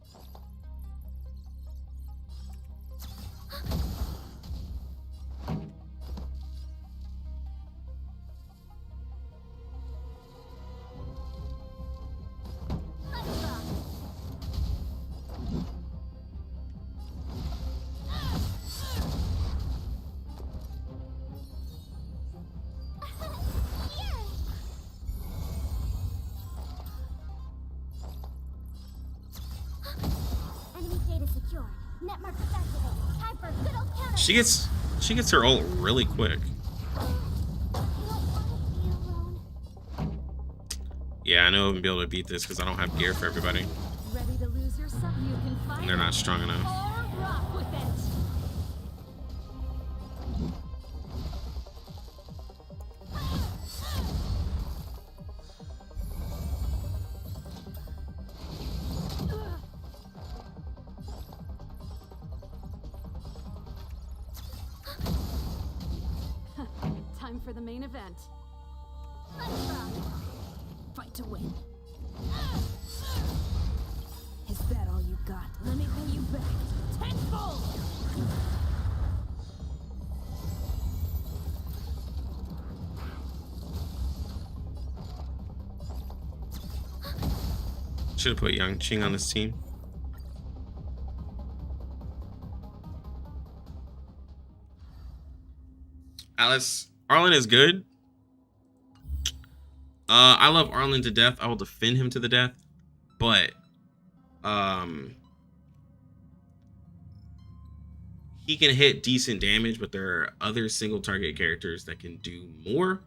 S2: Enemy data secure. Network activated. Time for a good old counterattack.
S1: She gets her ult really quick. Yeah, I know I'm gonna be able to beat this because I don't have gear for everybody.
S3: Ready to lose yourself? You can fight.
S1: And they're not strong enough.
S3: Or rock with it. Time for the main event. Fight to win. Is that all you got? Let me pay you back tenfold.
S1: Should have put young Jing on this team. Alice, Arlen is good. I love Arlen to death. I will defend him to the death, but he can hit decent damage, but there are other single target characters that can do more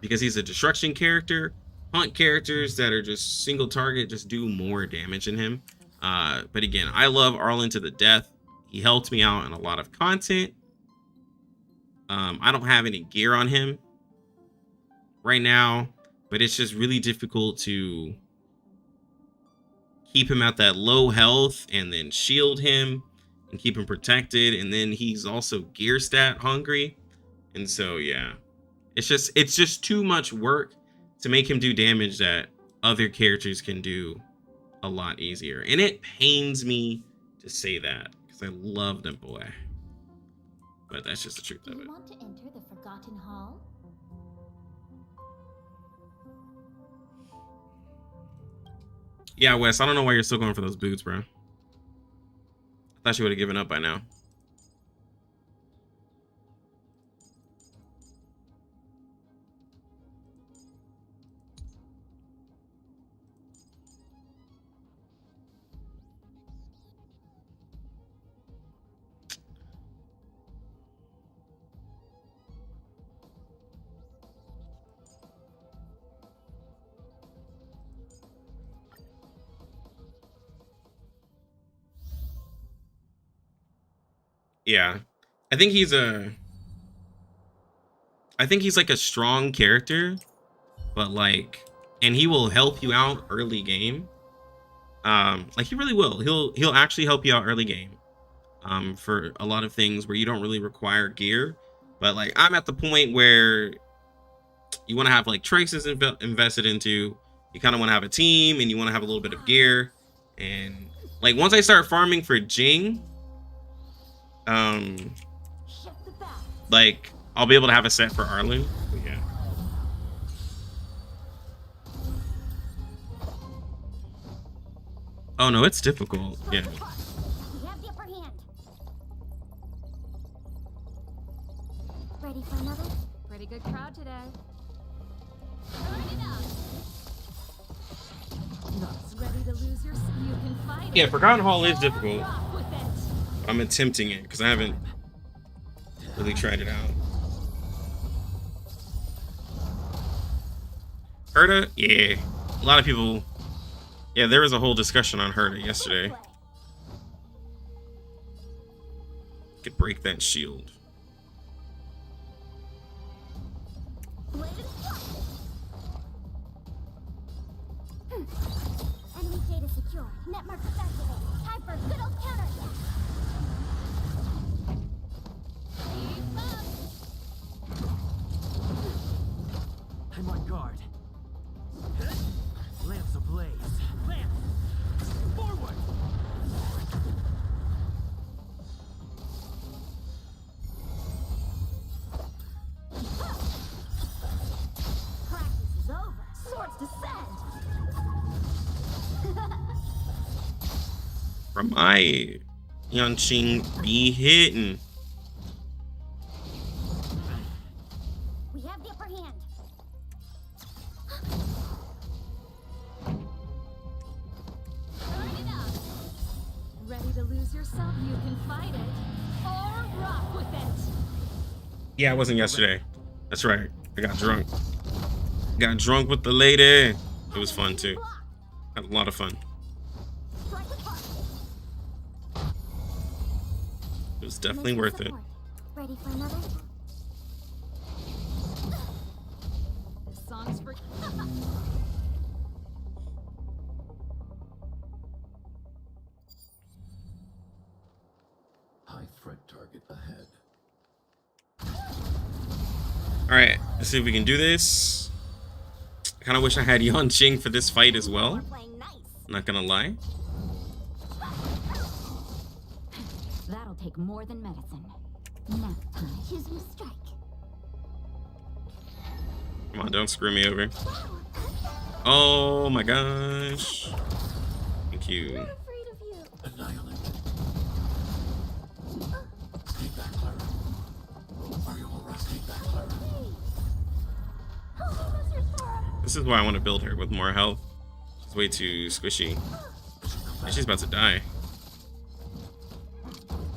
S1: because he's a destruction character. Hunt characters that are just single target just do more damage than him. But again, I love Arlen to the death. He helped me out in a lot of content. I don't have any gear on him right now, but it's just really difficult to keep him at that low health and then shield him and keep him protected. And then he's also gear stat hungry. And so, yeah, it's just too much work to make him do damage that other characters can do a lot easier. And it pains me to say that because I love them boy. But that's just the truth
S2: Do
S1: of
S2: you
S1: it.
S2: want to enter the Forgotten Hall?
S1: Yeah, Wes, I don't know why you're still going for those boots, bro. I thought you would have given up by now. Yeah. I think he's like a strong character, but like, and he will help you out early game. Like he really will. He'll actually help you out early game. For a lot of things where you don't really require gear. But like I'm at the point where you want to have like traces invested into. You kind of want to have a team and you want to have a little bit of gear. And like once I start farming for Jing, like I'll be able to have a set for Arlen. But yeah. Oh no, it's difficult. Yeah.
S2: We have the upper hand. Ready for another?
S3: Pretty good crowd today.
S2: Turn it up.
S3: Not ready to lose your. You can fight it.
S1: Yeah, Forgotten Hall is difficult.
S3: Rock with it.
S1: I'm attempting it because I haven't really tried it out. Herta? Yeah. A lot of people. Yeah, there was a whole discussion on Herta yesterday. Could break that shield.
S2: Blade and strike. Enemy data secure. Net markers activated. Time for a good old counterattack. Keep up.
S4: I'm on guard. Lamps ablaze. Lamp! Forward!
S2: Practice is over. Swords descend.
S1: From my Yanqing be hitting.
S2: We have the upper hand. Turn it up.
S3: Ready to lose yourself? You can fight it. Or rock with it.
S1: Yeah, it wasn't yesterday. That's right. I got drunk. Got drunk with the lady. It was fun too.
S2: Block.
S1: Had a lot of fun.
S2: Strike with heart.
S1: It was definitely
S2: Make
S1: worth it.
S2: support. Ready for another?
S3: This song's for.
S5: High threat target ahead.
S1: Alright, let's see if we can do this. I kind of wish I had Yanqing for this fight as well.
S2: We're playing nice.
S1: Not gonna lie.
S6: That'll take more than medicine. Nap time.
S2: Choose your strike.
S1: Come on, don't screw me over. Oh my gosh. Thank you.
S2: I'm afraid of you.
S5: Annihilate. Take back, Clara. Are you alright? Take back, Clara.
S2: Oh, Mr. Sora.
S1: This is why I want to build her with more health. She's way too squishy. And she's about to die.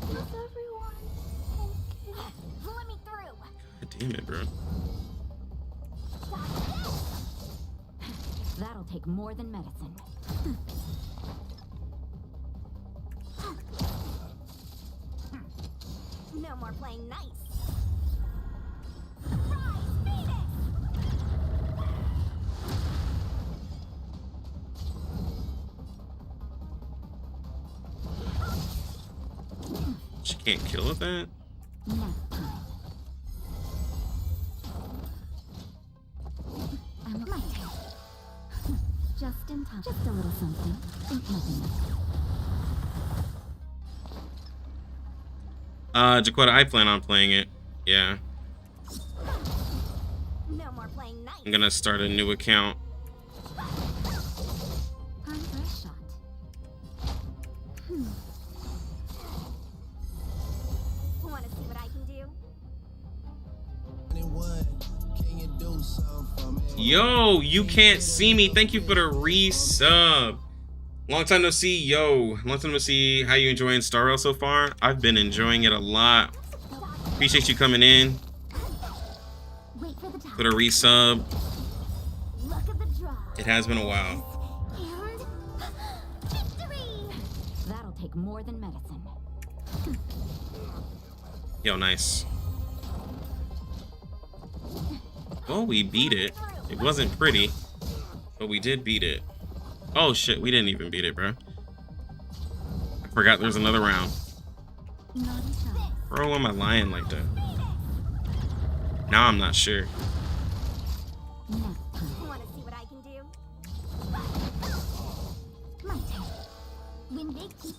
S2: Is everyone okay? Let me through.
S1: God damn it, bro.
S6: That'll take more than medicine.
S2: No more playing nice. Rise, Phoenix!
S1: She can't kill with that?
S6: Nap time. I'm my turn. Just in time. Just a little something. Ain't nothing.
S1: Jaquetta, I plan on playing it. Yeah.
S2: No more playing nice.
S1: I'm gonna start a new account.
S6: Time for a shot.
S2: Want to see what I can do?
S1: Yo, you can't see me. Thank you for the resub. Long time no see. Yo, long time no see. How you enjoying Star Rail so far? I've been enjoying it a lot. Appreciate you coming in
S2: Wait for the time.
S1: for the resub.
S2: Luck of the draw.
S1: It has been a while.
S2: And victory!
S6: That'll take more than medicine.
S1: Yo, nice. Well, we beat it. It wasn't pretty, but we did beat it. Oh shit, we didn't even beat it, bro. I forgot there's another round.
S6: Naughty child.
S1: Bro, why am I lying like that? Now I'm not sure.
S6: Nap time.
S2: Want to see what I can do?
S6: My turn.
S2: When they keep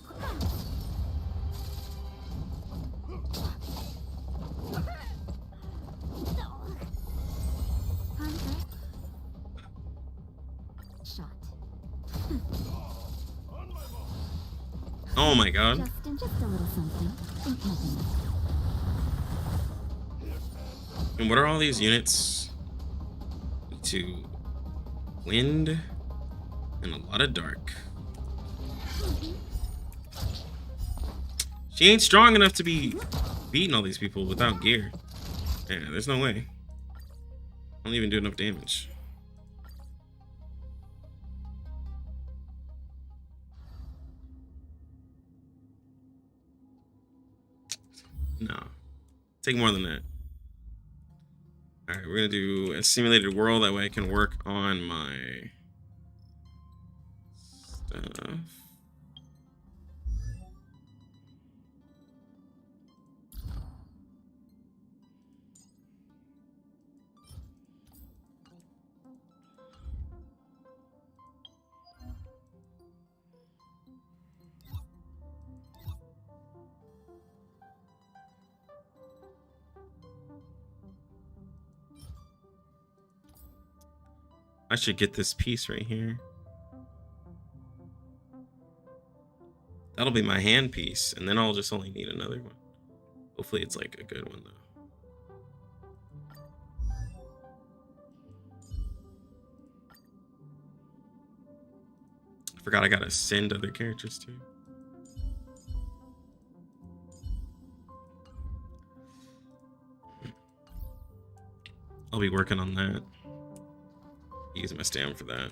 S1: Oh my god.
S6: Just a little something. Think nothing of it.
S1: And what are all these units? To wind and a lot of dark. She ain't strong enough to be beating all these people without gear. Yeah, there's no way. I don't even do enough damage. No. Take more than that. Alright, we're gonna do a simulated world. That way I can work on my stuff. I should get this piece right here. That'll be my hand piece, and then I'll just only need another one. Hopefully it's like a good one though. I forgot I gotta send other characters too. I'll be working on that. Using my stamina for that.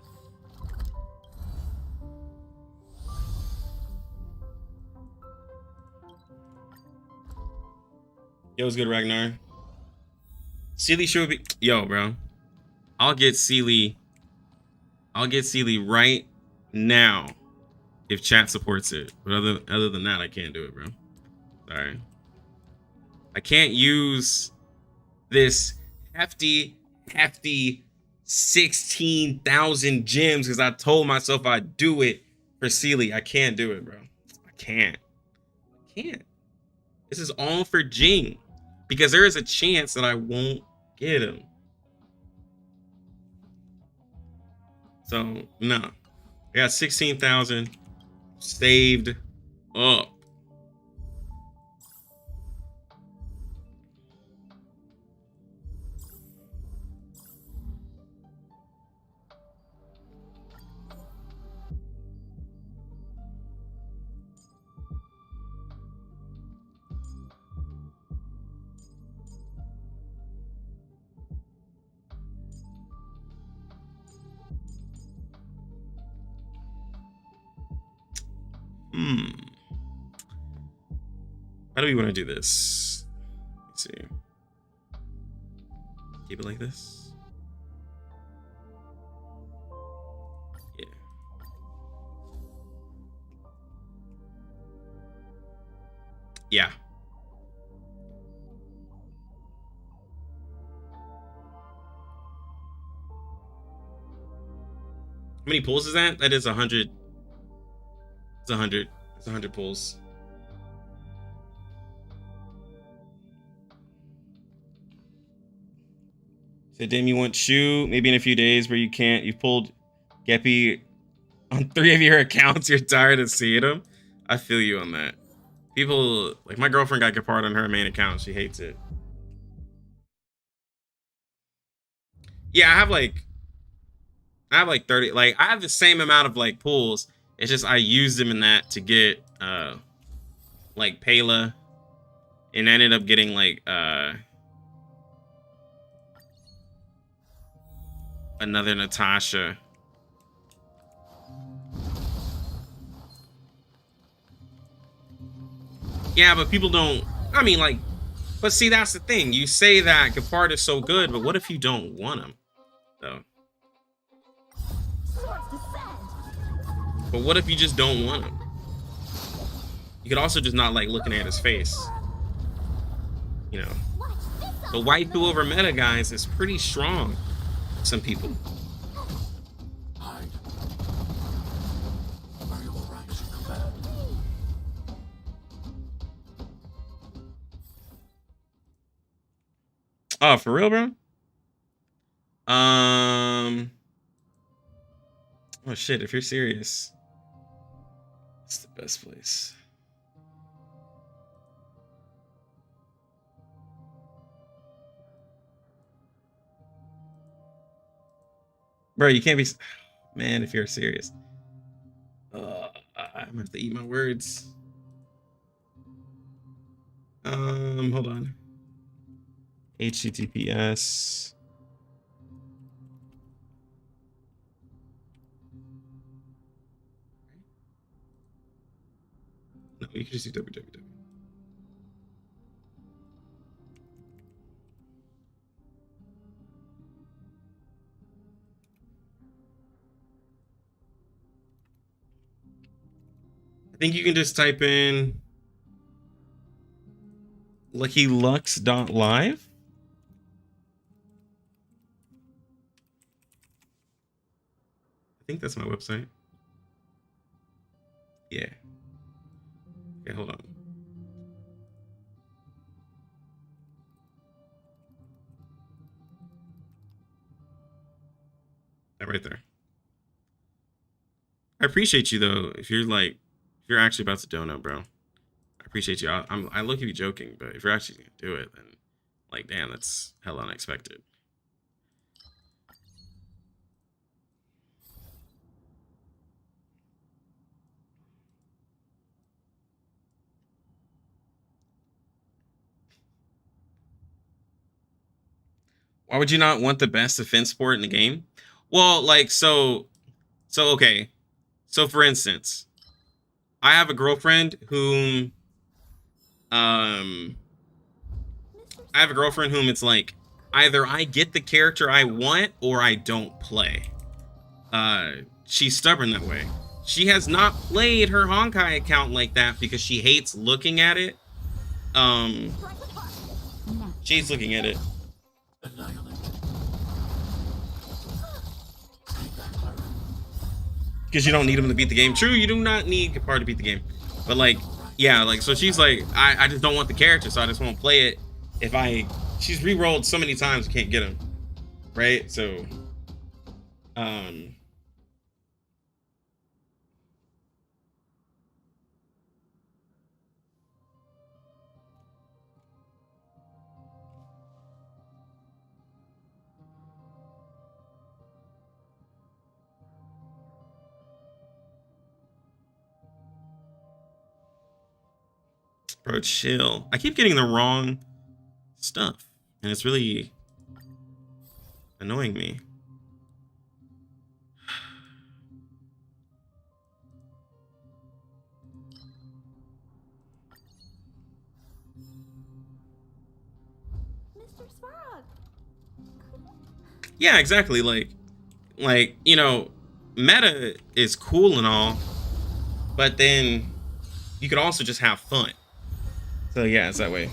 S1: Yo, what's good, Ragnar? Celie should be. Yo, bro. I'll get Celie right now if chat supports it. But other than that, I can't do it, bro. Sorry. I can't use this hefty 16,000 gems because I told myself I'd do it for Celie. I can't do it, bro. I can't. This is all for Jing because there is a chance that I won't get him. So, no. I got 16,000 saved up. How do we want to do this? Let's see. Keep it like this. Yeah. Yeah. How many pulls is that? That is 100. It's 100. It's 100 pulls. So damn, you want Shu? Maybe in a few days where you can't. You've pulled Geppy on 3 of your accounts. You're tired of seeing them. I feel you on that. People like my girlfriend got Gepard on her main account. She hates it. Yeah, I have like 30. Like I have the same amount of like pulls. It's just I used them in that to get like Pela, and I ended up getting like another Natasha. Yeah, but people don't. I mean, like, but see, that's the thing. You say that Gepard is so good, but what if you don't want him, though? But what if you just don't want him? You could also just not like looking at his face. You know, the waifu over meta, guys, is pretty strong. Some people.
S5: Hide. Variable ranks command.
S1: Oh, for real, bro? Oh shit, if you're serious, it's the best place. Bro, you can't be, man, if you're serious. I'm gonna have to eat my words. Hold on. HTTPS. No, you can just do www. I think you can just type in luckylux.live. I think that's my website. Yeah. Okay, hold on. That right there. I appreciate you though. If you're actually about to donate, bro. I appreciate you. I look at you joking, but if you're actually gonna do it, then like, damn, that's hella unexpected. Why would you not want the best defense support in the game? Well, like, okay. So for instance, I have a girlfriend whom, it's like, either I get the character I want or I don't play. She's stubborn that way. She has not played her Honkai account like that because she hates looking at it. She's looking at it. Because you don't need him to beat the game. True, you do not need Kapar to beat the game. But like, yeah, like, so she's like, I just don't want the character, so I just won't play it. She's re-rolled so many times, can't get him. Right? So, bro, chill. I keep getting the wrong stuff, and it's really annoying me.
S2: Mr. Svarog.
S1: Yeah, exactly. Like, you know, meta is cool and all, but then you could also just have fun. So yeah, it's that way.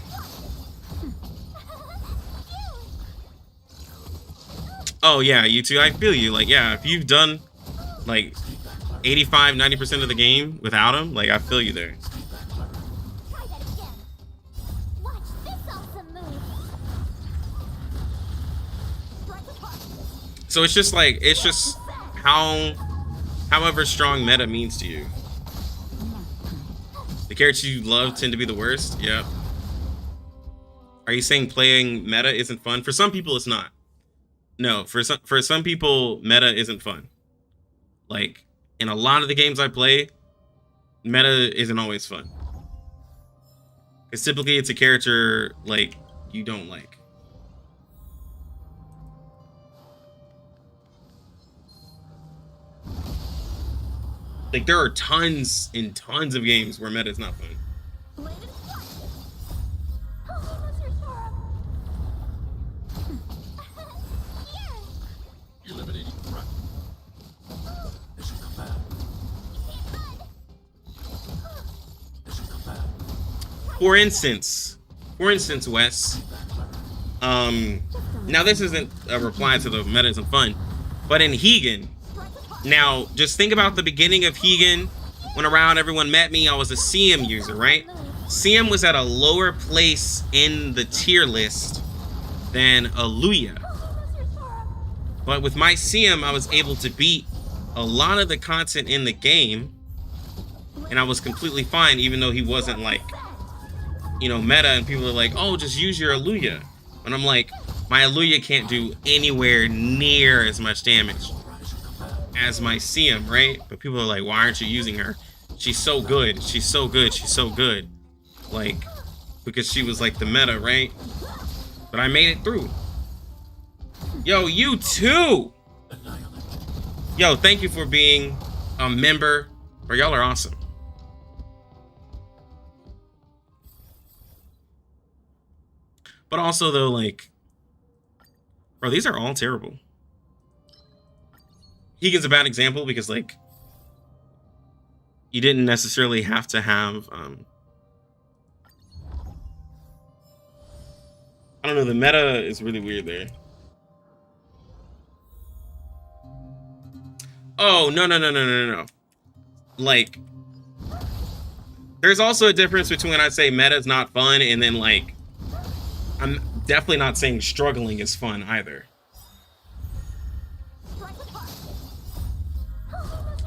S1: Oh yeah, you too. I feel you. Like, yeah, if you've done like 85-90% of the game without him, like, I feel you there.
S2: Try that again. Watch this awesome move.
S1: So it's just like, it's just however strong meta means to you. The characters you love tend to be the worst. Yep. Are you saying playing meta isn't fun? For some people, it's not. No, for some people, meta isn't fun. Like, in a lot of the games I play, meta isn't always fun. Because typically it's a character, like, you don't like. Like, there are tons and tons of games where meta is not fun.
S5: Eliminating threat. Mission command. Mission command.
S1: For instance, Wes, now this isn't a reply to the meta isn't fun, but in Hegan, now just think about the beginning of Hegan. When around everyone met me, I was a CM user, right? CM was at a lower place in the tier list than Aluya. But with my CM, I was able to beat a lot of the content in the game, and I was completely fine, even though he wasn't like, you know, meta, and people are like, oh, just use your Aluya. And I'm like, my Aluya can't do anywhere near as much damage as my CM, right? But people are like, why aren't you using her? She's so good. She's so good. She's so good. Like, because she was like the meta, right? But I made it through. Yo, you too. Yo, thank you for being a member. Or y'all are awesome. But also though, like, bro, these are all terrible. Higan's a bad example because like you didn't necessarily have to have I don't know, the meta is really weird there. Oh, no. Like, there's also a difference between when I say meta is not fun and then like, I'm definitely not saying struggling is fun either.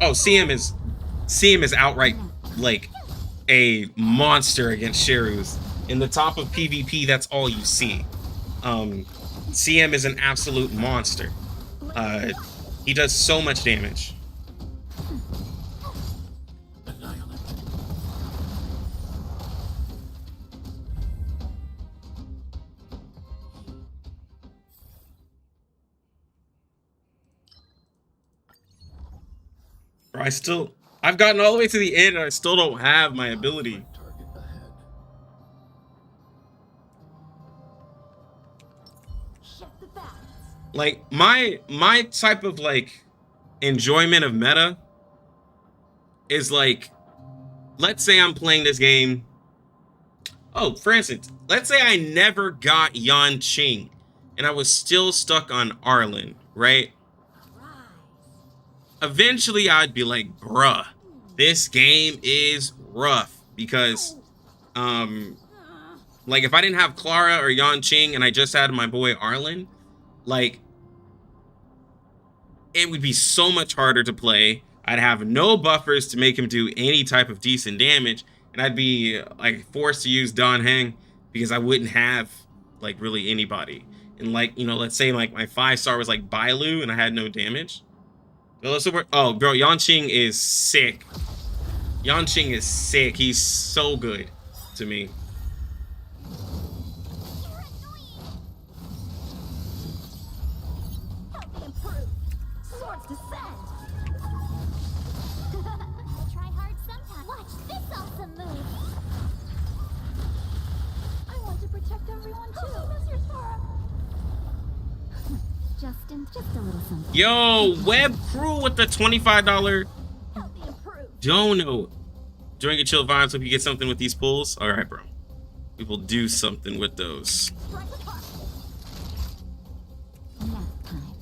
S1: Oh, CM is outright like a monster against Sherus. In the top of PvP, that's all you see. CM is an absolute monster. He does so much damage. Bro, I've gotten all the way to the end and I still don't have my ability.
S5: Target ahead.
S3: Shift the balance.
S1: Like my type of like enjoyment of meta is like, let's say I'm playing this game. Oh, for instance, let's say I never got Yan Qing and I was still stuck on Arlen, right? Eventually I'd be like, bruh, this game is rough because like if I didn't have Clara or Yan Qing and I just had my boy Arlen, like it would be so much harder to play. I'd have no buffers to make him do any type of decent damage, and I'd be like forced to use Dan Heng because I wouldn't have like really anybody. And like, you know, let's say like my 5-star was like Bailu and I had no damage. Oh, bro, Yan Qing is sick. Yan Qing is sick. He's so good to me.
S3: Help me improve. Swords descend.
S2: I'll try hard sometime. Watch this awesome move.
S3: I want to protect everyone too.
S6: Just a little something.
S1: Yo, Web Crew with the $25
S3: Help me improve.
S1: dono. During your chill vibes, hope you get something with these pulls. All right, bro. We will do something with those.
S3: Strike apart.
S6: Nap time.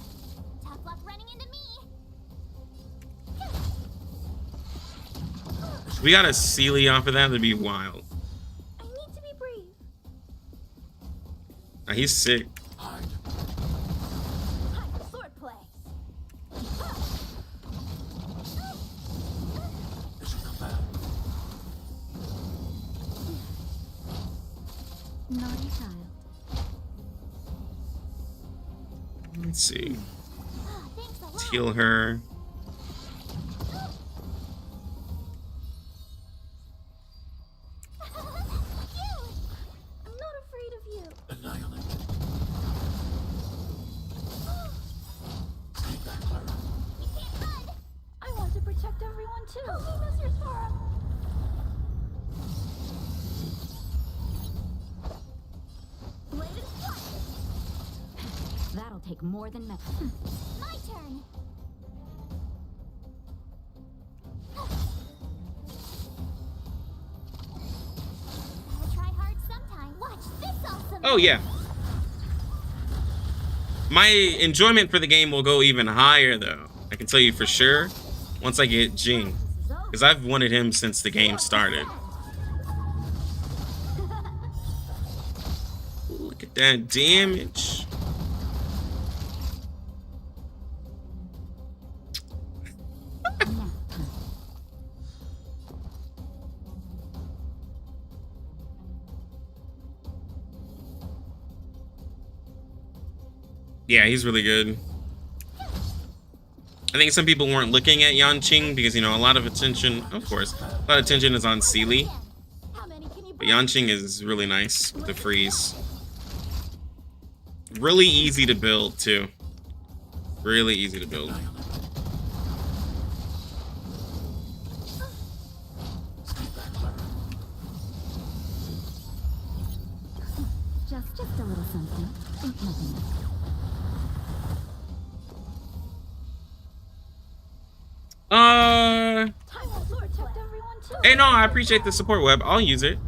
S2: Tough luck running into me.
S1: We got a Celie off of that. That'd be wild.
S3: I need to be brave.
S1: Nah, he's sick.
S5: Hide.
S3: Time for sword play.
S5: Isn't that bad?
S6: Naughty child.
S1: Let's see.
S2: Oh, thanks a lot.
S1: Heal her.
S3: I'm not afraid of you.
S5: Annihilate. Take that, Clara.
S2: You can't run.
S3: I want to protect everyone too. Help me, Mr. Sora. Bladed flight.
S6: That'll take more than metal.
S2: My turn. I'll try hard sometime. Watch this awesome.
S1: Oh, yeah. My enjoyment for the game will go even higher, though. I can tell you for sure once I get Jing. Because I've wanted him since the game started. Look at that damage.
S6: Nap time.
S1: Yeah, he's really good. I think some people weren't looking at Yanqing because, you know, a lot of attention, of course, a lot of attention is on Celie.
S2: How many can you
S1: But
S2: block?
S1: Yanqing is really nice with the freeze. Really easy to build, too. Really easy to build.
S6: Just a little something. Think nothing of it.
S2: Time will protect everyone too.
S1: Hey, no, I appreciate the support, Web. I'll use it.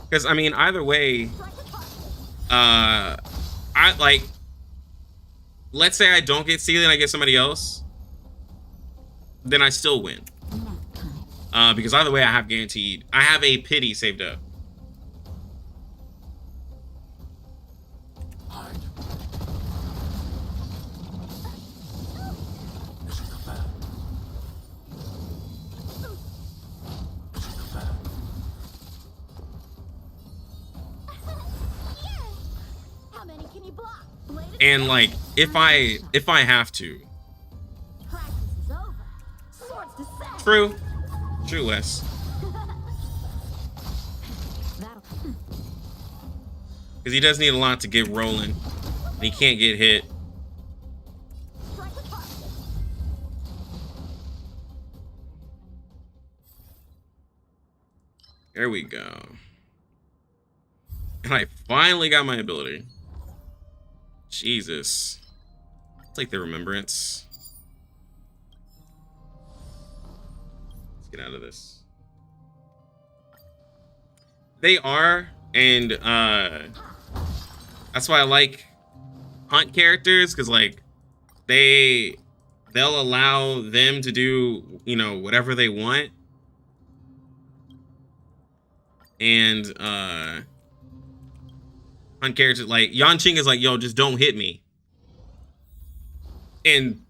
S1: Because, I mean, either way, I, like, let's say I don't get Celie and I get somebody else, then I still win.
S6: Nap time.
S1: Because either way, I have guaranteed. I have a pity saved up.
S5: Hide. Missing a fan. Missing a fan.
S2: How many can you block? Bladed
S1: And, like, if I have to.
S2: practice is over. Swords descend.
S1: True. True, Wes.
S6: That'll.
S1: Because he does need a lot to get rolling. And he can't get hit.
S2: Strike with heart.
S1: There we go. And I finally got my ability. Jesus. It's like the remembrance. Let's get out of this. They are, and that's why I like hunt characters, because like they'll allow them to do, you know, whatever they want. And hunt characters like Yanqing is like, yo, just don't hit me. And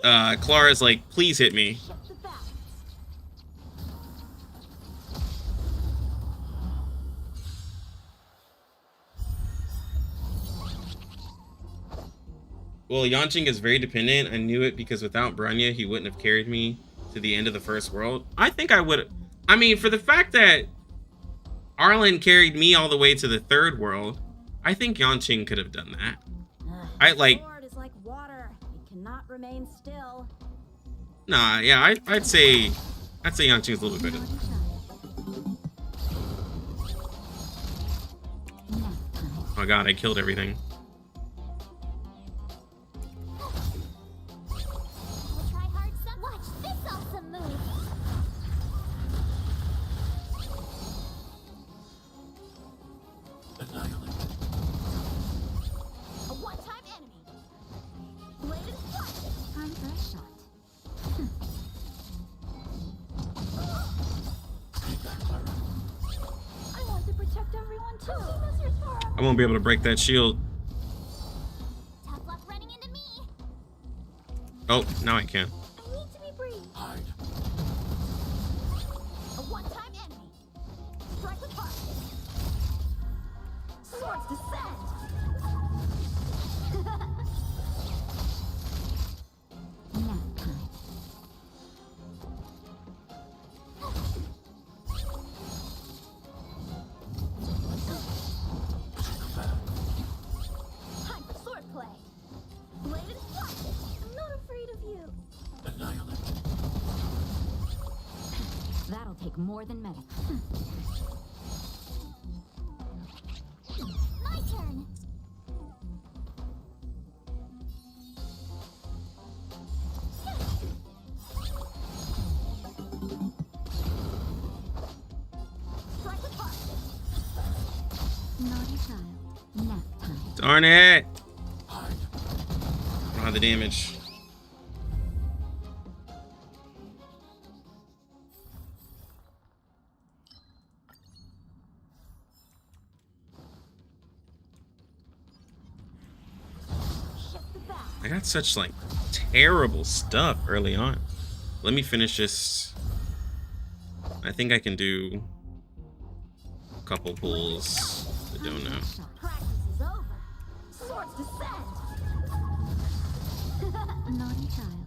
S1: Clara's like, please hit me.
S2: Shift the balance.
S1: Well, Yanqing is very dependent. I knew it because without Branya, he wouldn't have carried me to the end of the first world. I think I would. I mean, for the fact that Arlen carried me all the way to the third world, I think Yanqing could have done that. I like.
S6: Sword is like water. It cannot remain still.
S1: Nah, yeah, I'd say Yanqing's a little bit better.
S6: Nap time.
S1: Oh my god, I killed everything.
S2: We'll try hard some. Watch this awesome move.
S5: Annihilate.
S2: A one-time enemy. Bladed strike.
S6: Time for a shot.
S5: Take that, Clara.
S2: I want to protect everyone too. That's your throw.
S1: I won't be able to break that shield.
S2: Tough luck running into me.
S1: Oh, now I can.
S2: I need to be brief.
S5: Hide.
S2: A one-time enemy. Strike with heart. Swords descend.
S6: Nap time.
S5: Missing a fan.
S2: Time for swordplay. Bladed strike. I'm not afraid of you.
S5: Annihilate.
S6: That'll take more than medicine.
S2: My turn. Strike with heart.
S6: Naughty child. Nap time.
S1: Darn it!
S5: Hide.
S1: I don't have the damage.
S2: Shift the balance.
S1: I got such like terrible stuff early on. Let me finish this. I think I can do a couple pulls. I don't know.
S6: Shot.
S2: Practice is over. Swords descend.
S6: Naughty child.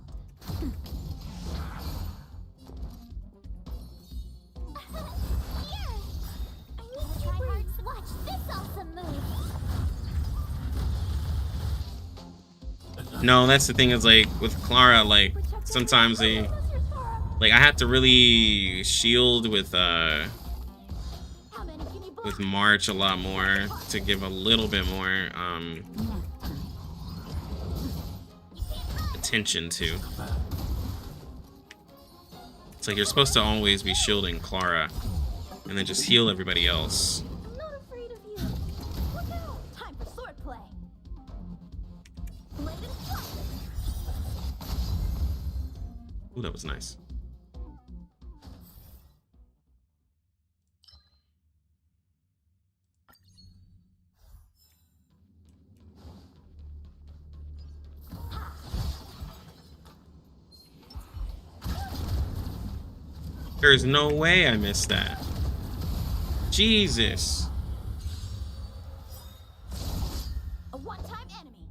S1: No, that's the thing is like with Clara, like sometimes they like I have to really shield with
S2: How many can you block?
S1: March a lot more to give a little bit more
S6: Nap time.
S1: attention to. It's like you're supposed to always be shielding Clara and then just heal everybody else.
S2: I'm not afraid of you. Look out! Time for swordplay. Blade and flight.
S1: Ooh, that was nice. There's no way I missed that. Jesus.
S2: A one-time enemy.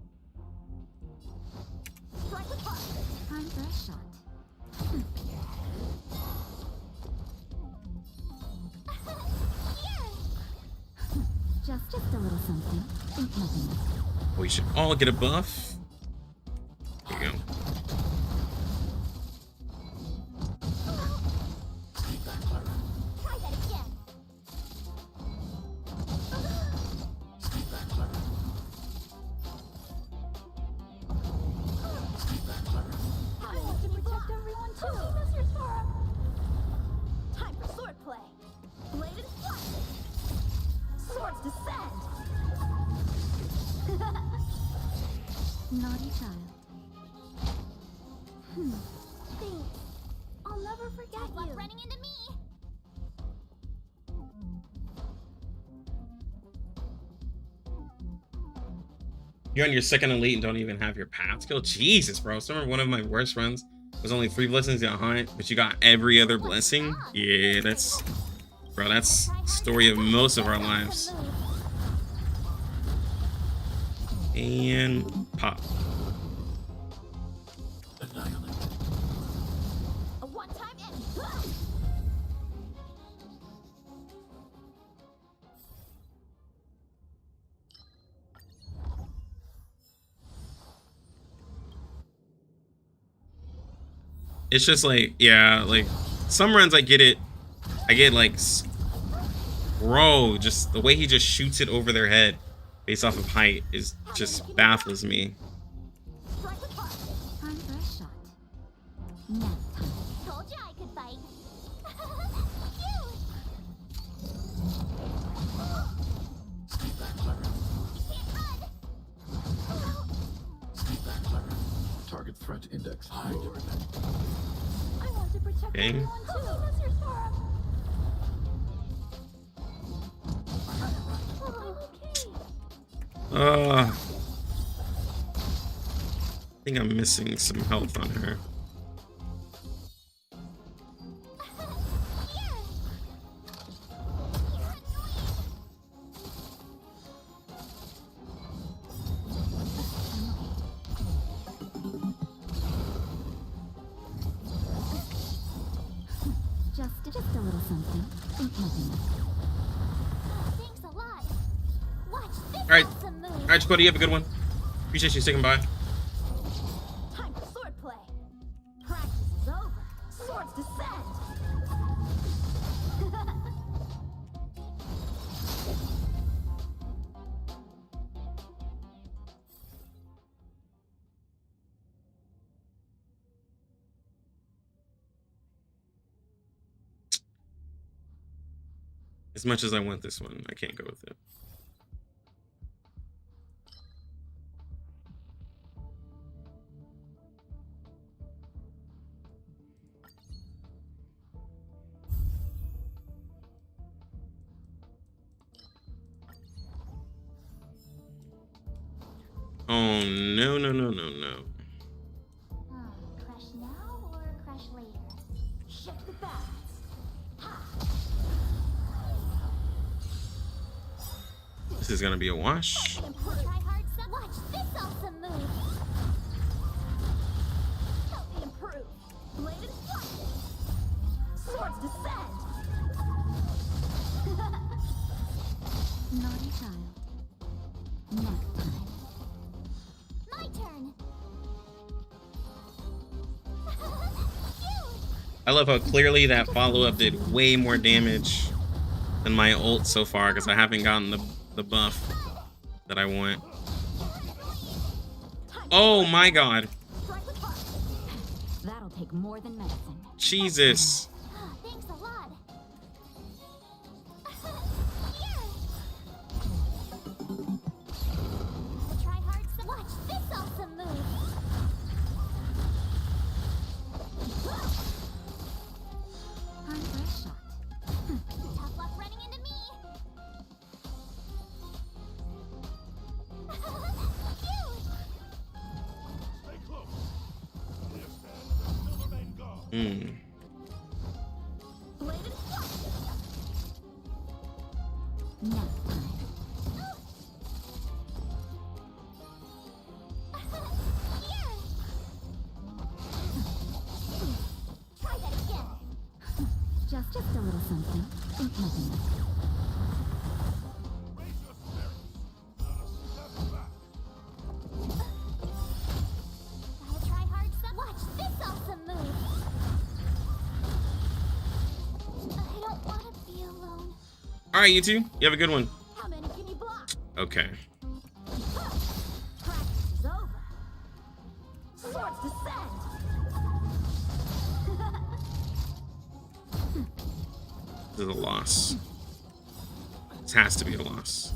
S2: Strike with heart.
S6: Time for a shot. Just a little something. Think nothing of it.
S1: We should all get a buff. There you go.
S2: Try that again. I want to protect everyone too. Time for swordplay. Blade and flight. Swords descend.
S6: Naughty child.
S2: Thanks. I'll never forget you. Running into me.
S1: You're on your second elite and don't even have your path skill? Jesus, bro. Some of one of my worst runs was only 3 blessings in a hunt, but you got every other blessing? Yeah, that's... Bro, that's story of most of our lives. And pop.
S5: Annihilate.
S2: A one-time enemy.
S1: It's just like, yeah, like some runs I get it. I get like, bro, just the way he just shoots it over their head based off of height is just baffles me.
S2: Strike with heart.
S6: Time for a shot. Nap time.
S2: Told you I could fight.
S5: Stay back, Clara. Stay back, Clara. Target threat index high.
S2: I want to protect
S1: Okay.
S2: everyone too.
S1: I think I'm missing some health on her.
S6: Just a little something. Think nothing of it.
S2: Thanks a lot. Watch this
S1: All right.
S2: awesome move.
S1: All right, Buddy, you have a good one. Appreciate you sticking by.
S2: Time for swordplay. Practice is over. Swords descend.
S1: As much as I want this one, I can't go with it. Oh, no, no, no, no, no.
S2: Crush now or crush later? Shift the balance.
S1: This is gonna be a wash.
S2: Try hard some. Watch this awesome move. Help me improve. Blade and flight. Swords descend.
S6: Naughty child. Nap time.
S2: My turn.
S1: I love how clearly that follow-up did way more damage than my ult so far because I haven't gotten the buff that I want. Oh my god.
S6: That'll take more than medicine.
S1: Jesus.
S2: Thanks a lot. Try hard. Watch this awesome move.
S6: Hard breath shot.
S2: Tough luck running into me.
S5: Stay close. Here stands the Silvermane Guard.
S2: Bladed flush.
S6: Nap time.
S2: Try that again.
S6: Just a little something. Think nothing of it.
S5: Raise your spirits. Not a step back.
S2: Gotta try hard. Watch this awesome move. I don't want to be alone.
S1: All right, you two. You have a good one.
S2: How many can you block?
S1: Okay.
S2: Practice is over. Swords descend.
S1: This is a loss. This has to be a loss.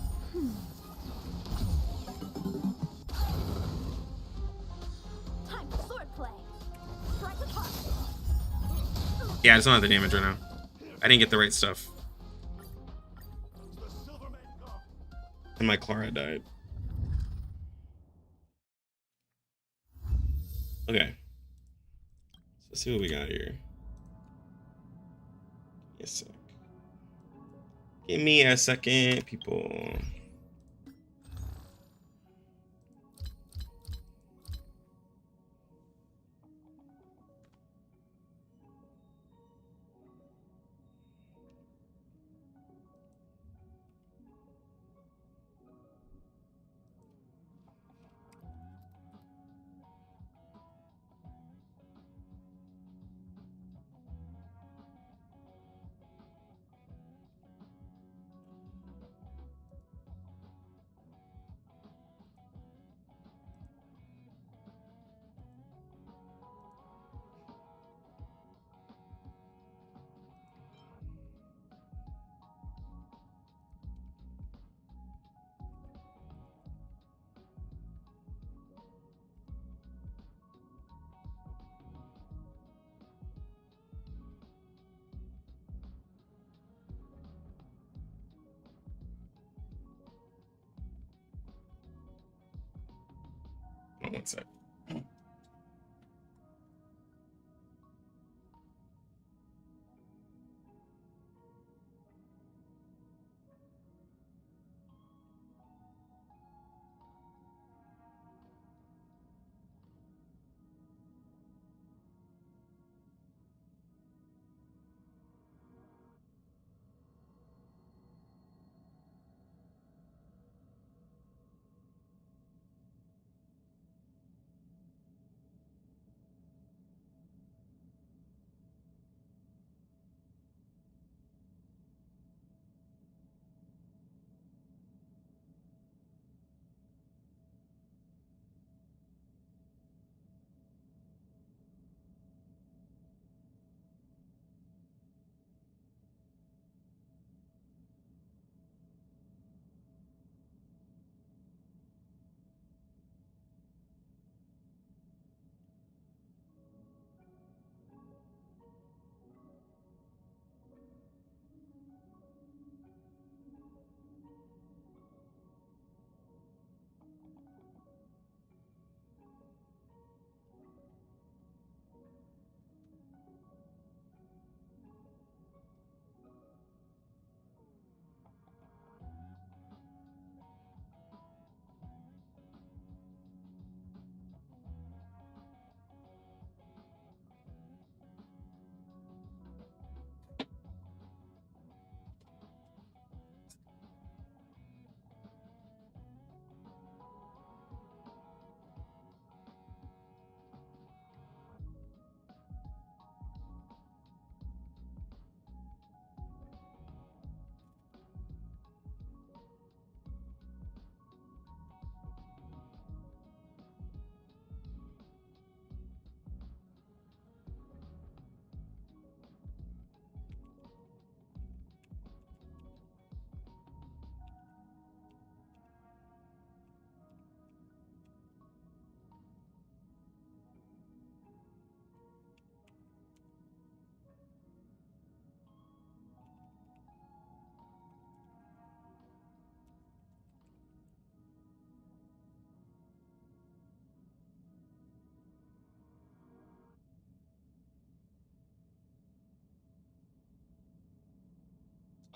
S2: Time for sword play. Strike with heart.
S1: Yeah, it's not the damage right now. I didn't get the right stuff.
S5: The Silvermane Guard.
S1: And my Clara died. Okay. So let's see what we got here. Give me a sec. Give me a second, people. Oh, one sec.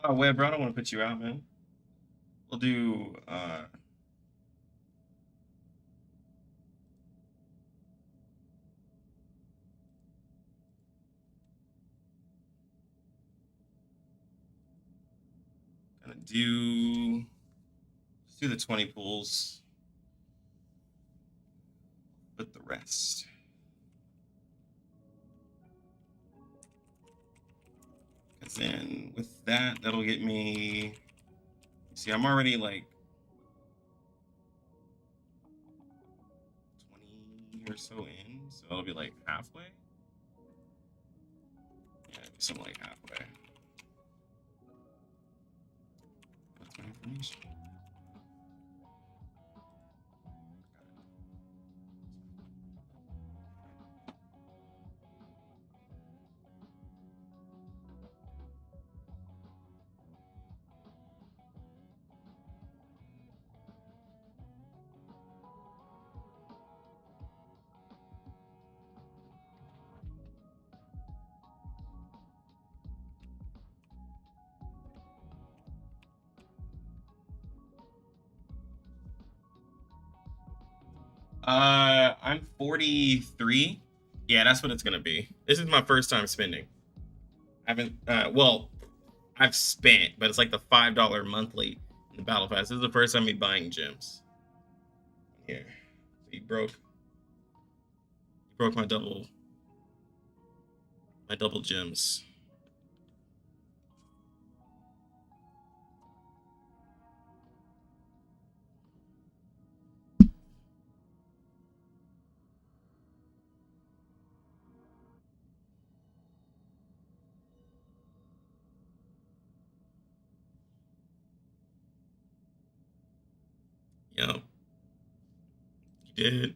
S1: Oh, wait, bro, I don't want to put you out, man. We'll do, gonna do, let's do the 20 pools with the rest. Because then with that, that'll get me, see, I'm already like 20 or so in, so it'll be like halfway. Yeah, it'll be something like halfway. That's my information. I'm 43. Yeah, that's what it's gonna be. This is my first time spending. I haven't, well, I've spent, but it's like the $5 monthly in the battle pass. This is the first time me buying gems. Here, so you broke my double gems. Yep, you did.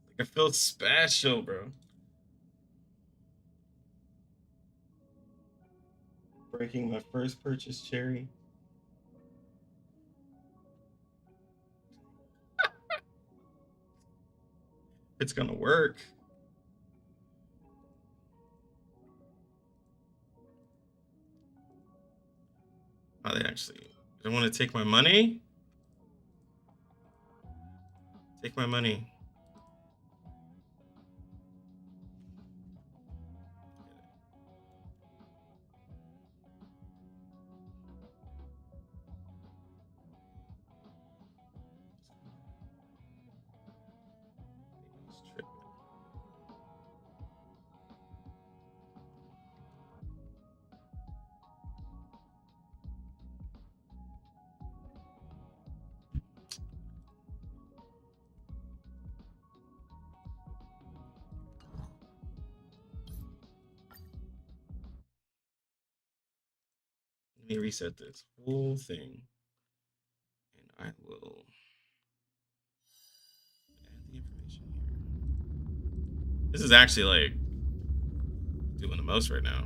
S1: Like, I feel special, bro. Breaking my first purchase cherry. It's gonna work. Oh, they actually don't want to take my money? Take my money. It's tripping. Let me reset this whole thing, and I will add the information here. This is actually like doing the most right now.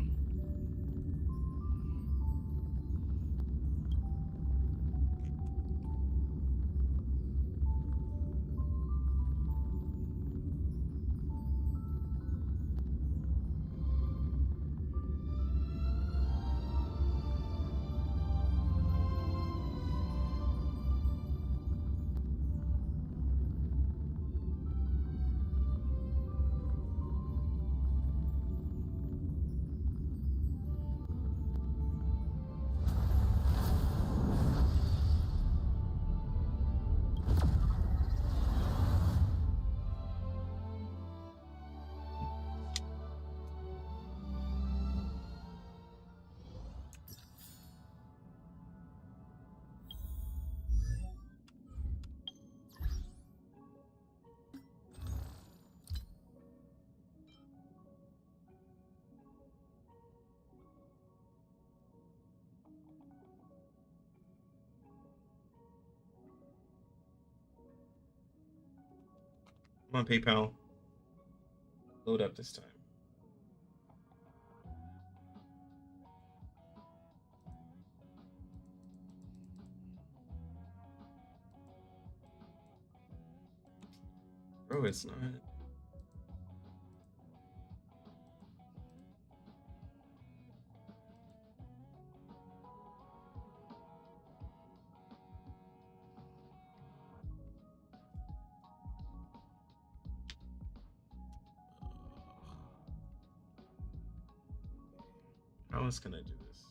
S1: Come on, PayPal. Load up this time. Bro, it's not. How else can I do this?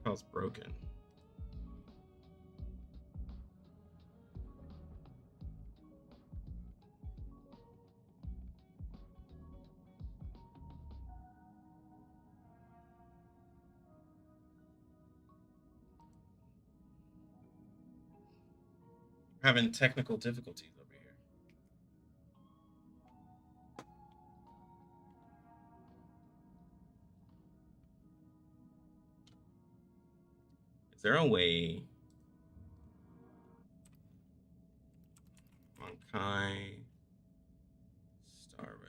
S1: PayPal's broken. We're having technical difficulties over here. Is there a way? Honkai, Star Rail.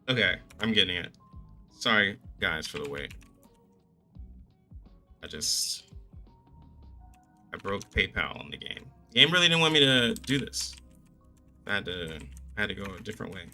S1: Okay, I'm getting it. Sorry, guys, for the wait. I broke PayPal in the game. The game really didn't want me to do this. I had to go a different way.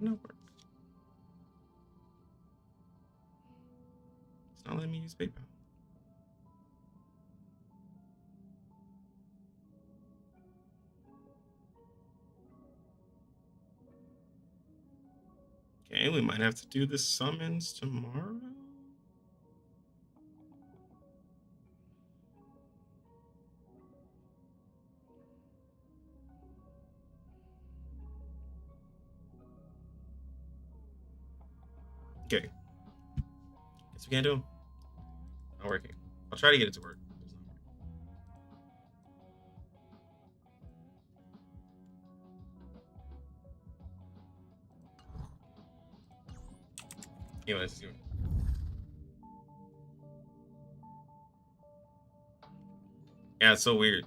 S1: No work. It's not letting me use PayPal. Okay, we might have to do the summons tomorrow. Okay. Guess we can't do them. Not working. I'll try to get it to work. It's not working. Anyway, let's do it. Yeah, it's so weird.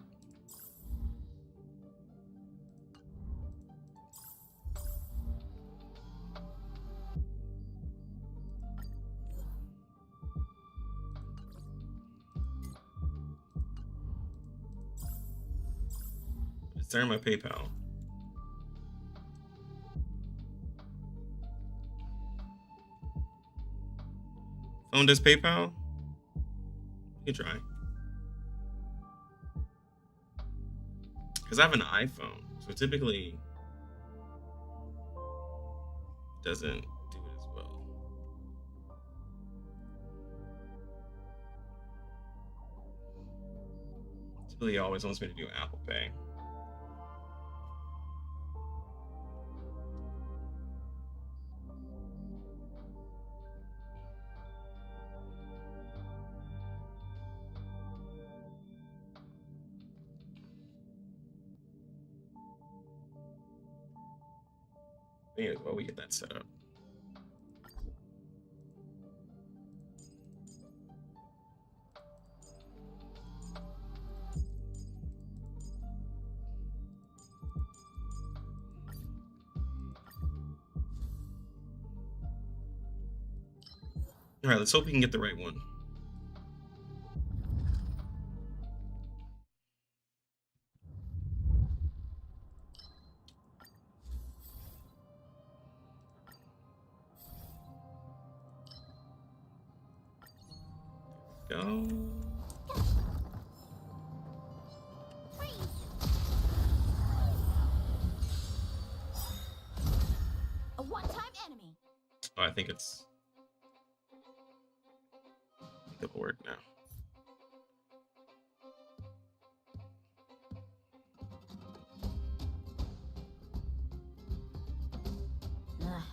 S1: It's there in my PayPal. Phone does PayPal? You can try. Because I have an iPhone, so typically it doesn't do it as well. Typically, it always wants me to do Apple Pay. Anyways, while we get that set up. All right, let's hope we can get the right one. Go.
S2: A one-time enemy.
S1: Oh, I think it's. It'll work now.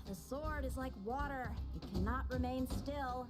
S6: The sword is like water. It cannot remain still.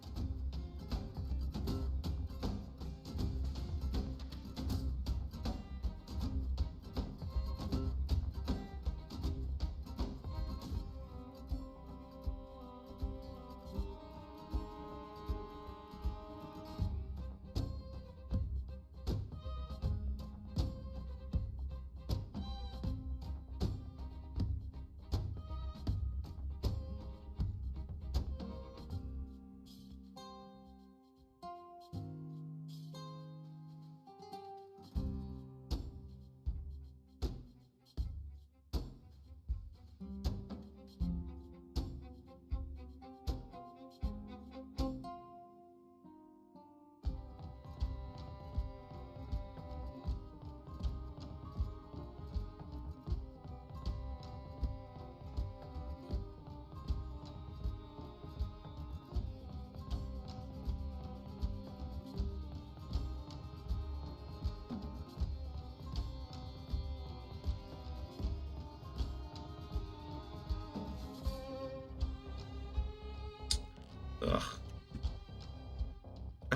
S1: Ugh.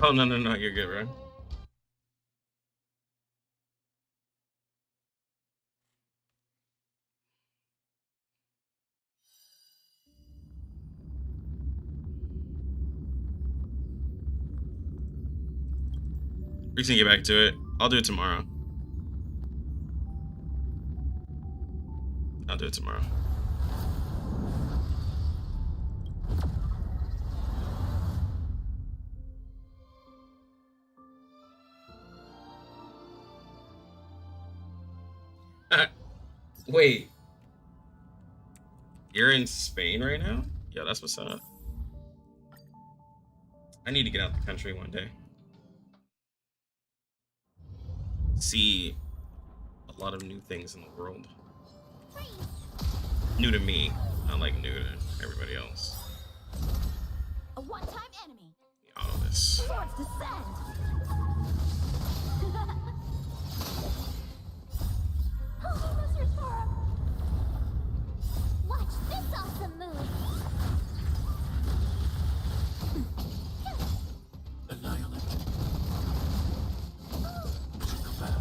S1: Oh, no, no, no, you're good, right? We can get back to it. I'll do it tomorrow. I'll do it tomorrow. Wait. You're in Spain right now? Yeah, that's what's up. I need to get out the country one day. See a lot of new things in the world. New to me, not like new to everybody else.
S2: A one-time enemy.
S1: All of this.
S2: Swords descend. Watch this awesome move.
S5: Annihilate. Combat.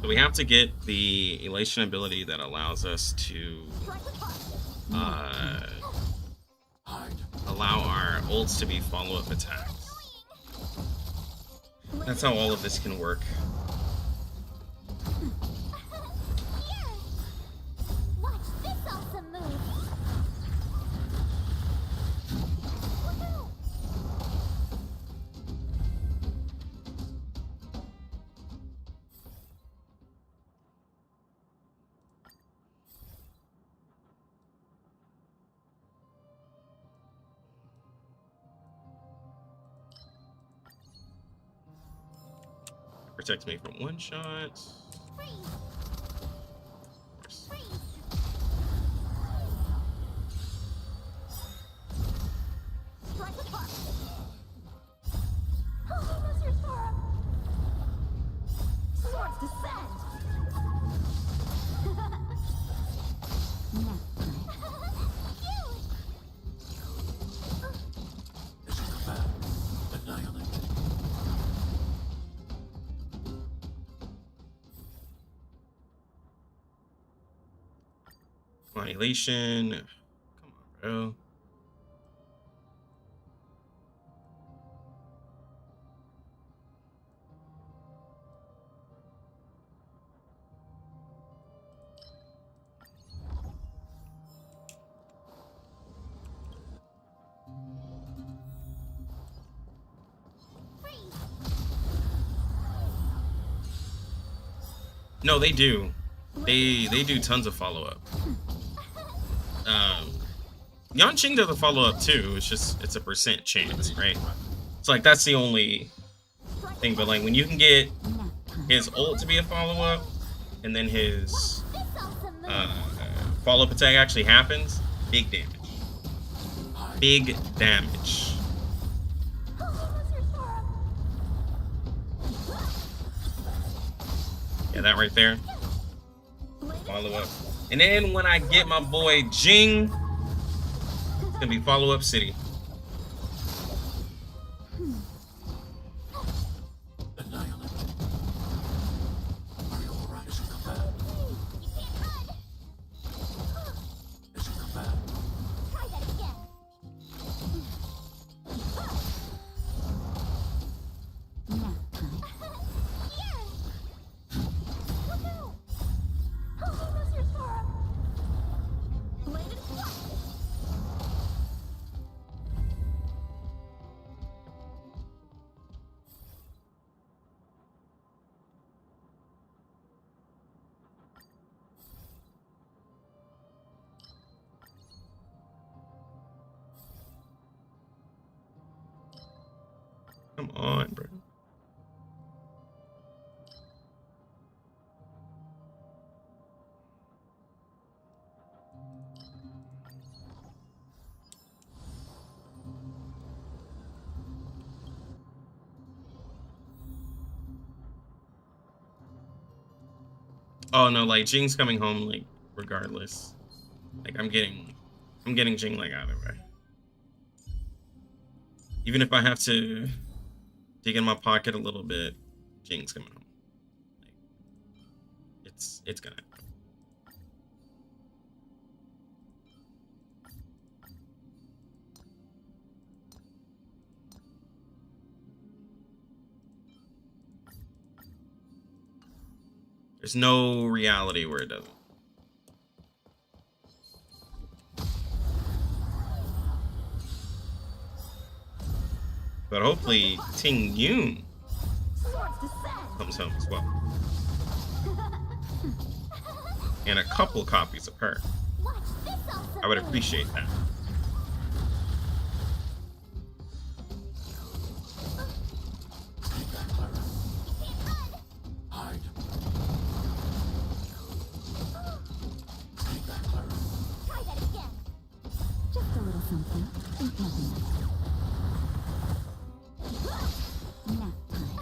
S1: So we have to get the elation ability that allows us to allow our ults to be follow-up attacks. That's how all of this can work.
S2: Here. Watch this awesome move. Woohoo!
S1: protect me from one shot.
S2: Freeze. Freeze. Strike apart. Holy Mr. Storm. Swords descend.
S6: Nap time.
S1: Annihilation. Come on, bro. No, they do. They do tons of follow-up. Jing does a follow-up too. It's a percent chance, right? It's like that's the only thing. But like when you can get his ult to be a follow-up, and then his follow-up attack actually happens, big damage. Big damage. Yeah, that right there. Follow up. And then when I get my boy Jing, it's gonna be follow up city. Come on, bro. Oh no, like Jing's coming home like regardless. Like I'm getting Jing like out of the way. Even if I have to dig in my pocket a little bit, Jing's coming home. Like, it's gonna happen. There's no reality where it doesn't. But hopefully Ting Yun comes home as well. And a couple copies of her. I would appreciate that.
S6: Just a little something. Think nothing of it. Nap time.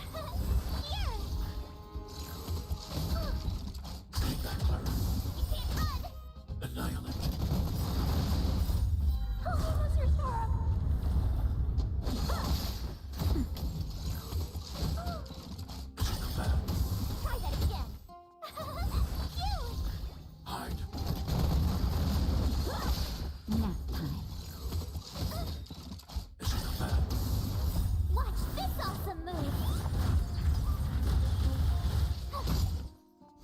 S6: Nap time.
S2: Watch this awesome move.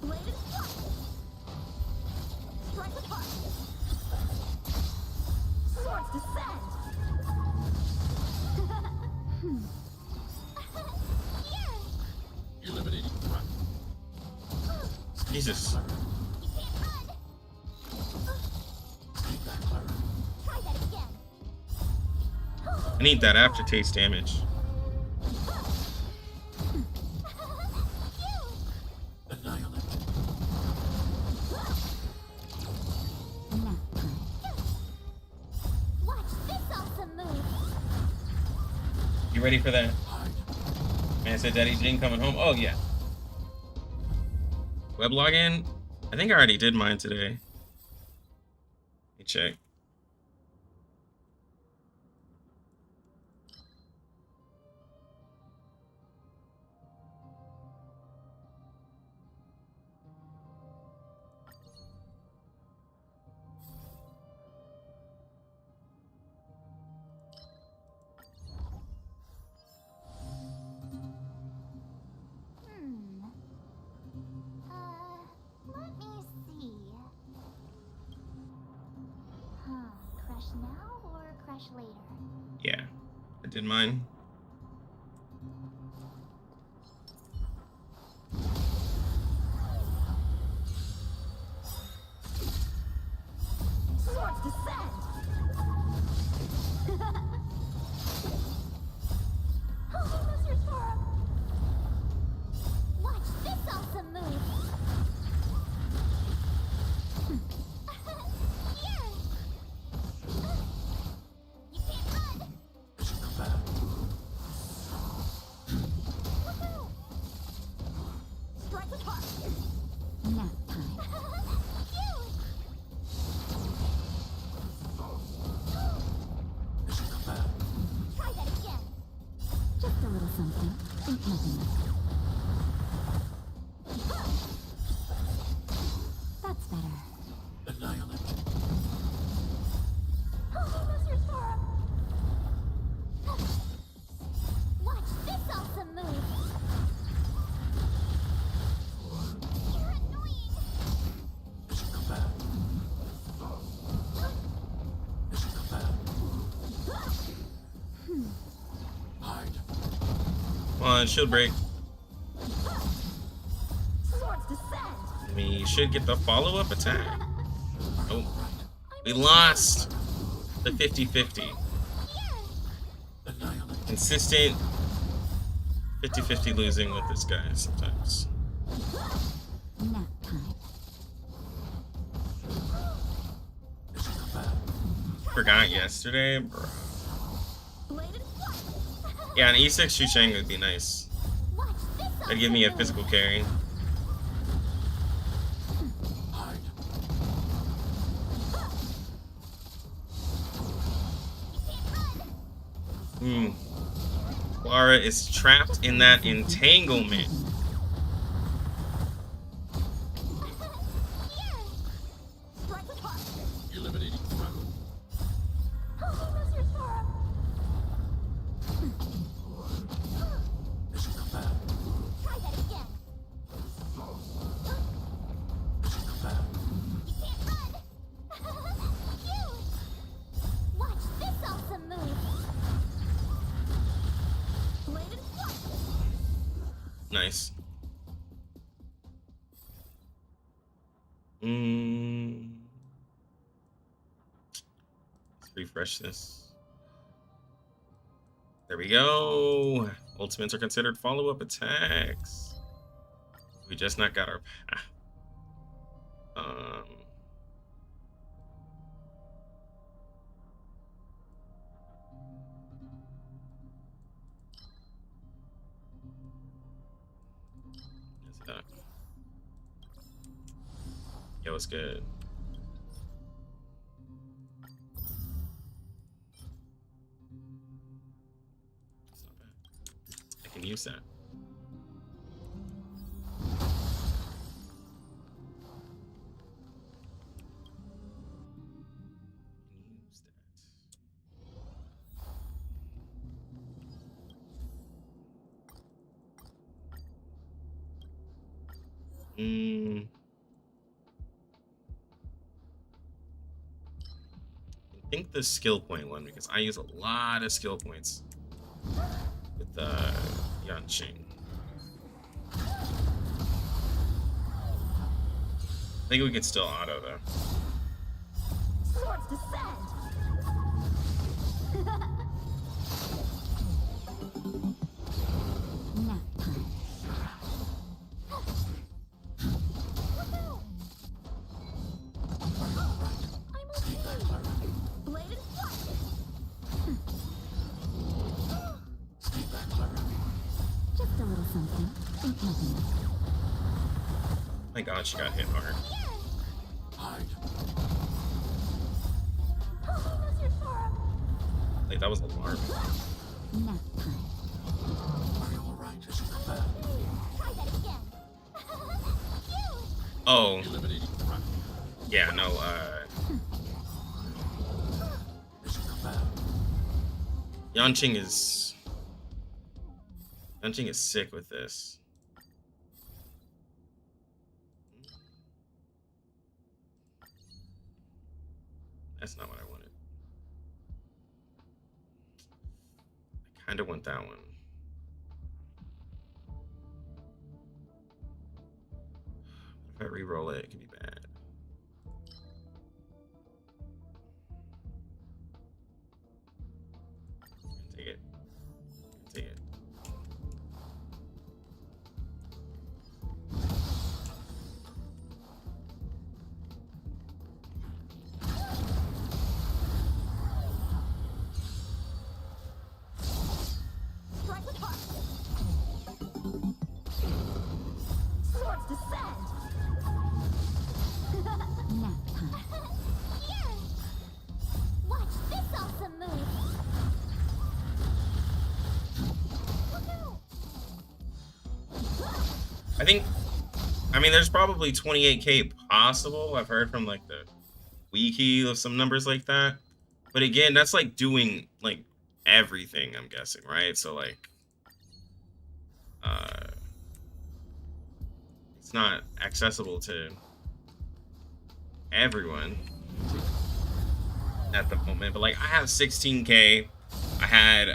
S2: Blade and strike. Strike apart. Swords descend.
S5: Eliminating threat.
S1: Jesus.
S2: Try that again.
S1: I need that aftertaste damage. ready for that? Man said, Daddy Jing coming home. Oh, yeah. Web login? I think I already did mine today. Let me check.
S2: Let me see. Crush now or crush later?
S1: Yeah, I did mine.
S3: Swords descend!
S2: Watch this awesome move! Here! You can't run! Woohoo!
S3: Strike with heart!
S6: Nap time.
S2: Cute! Try that again!
S6: Just a little something. Think nothing of it. That's better.
S5: Annihilate.
S2: Watch this awesome move! You're annoying!
S5: Hide.
S1: Come on, shield break.
S3: Swords descend!
S1: We should get the follow-up attack. Oh, we lost the 50-50.
S5: Annihilate.
S1: Consistent 50-50 losing with this guy sometimes.
S6: Nap time.
S1: Forgot yesterday, bro.
S3: Bladed flight!
S1: Yeah, an E6 Shu Shang would be nice.
S2: Watch this
S1: That'd give me a physical carry.
S5: Hide.
S1: Clara is trapped in that entanglement.
S3: Strike with heart!
S5: Eliminating Dragon.
S2: Try that again! You can't run! Cute! Watch this awesome move!
S3: Bladed flight!
S1: Nice. Let's refresh this. There we go. Ultimates are considered follow-up attacks. We just not got our path. Is that? Yo, what's good? It's not bad. I can use that. Use that. I think the skill point one, because I use a lot of skill points with Yanqing. I think we can still auto though.
S3: Swords descend!
S6: Nap time.
S3: I'm okay! Bladed flight!
S1: My God, she got hit hard. Like that was alarming.
S6: Nap time.
S2: Try that again. Cute.
S1: Oh. Yeah, no, Yanqing is sick with this. That's not what I wanted. I kind of want that one. If I re-roll it, it could be bad. Take it. Take it.
S2: Strike with heart.
S3: Swords descend.
S6: Nap time.
S2: Here. Watch this awesome move.
S1: I mean, there's probably 28k possible. I've heard from like the wiki of some numbers like that. But again, that's like doing like everything, I'm guessing, right? So like, it's not accessible to everyone at the moment. But like, I have 16k. I had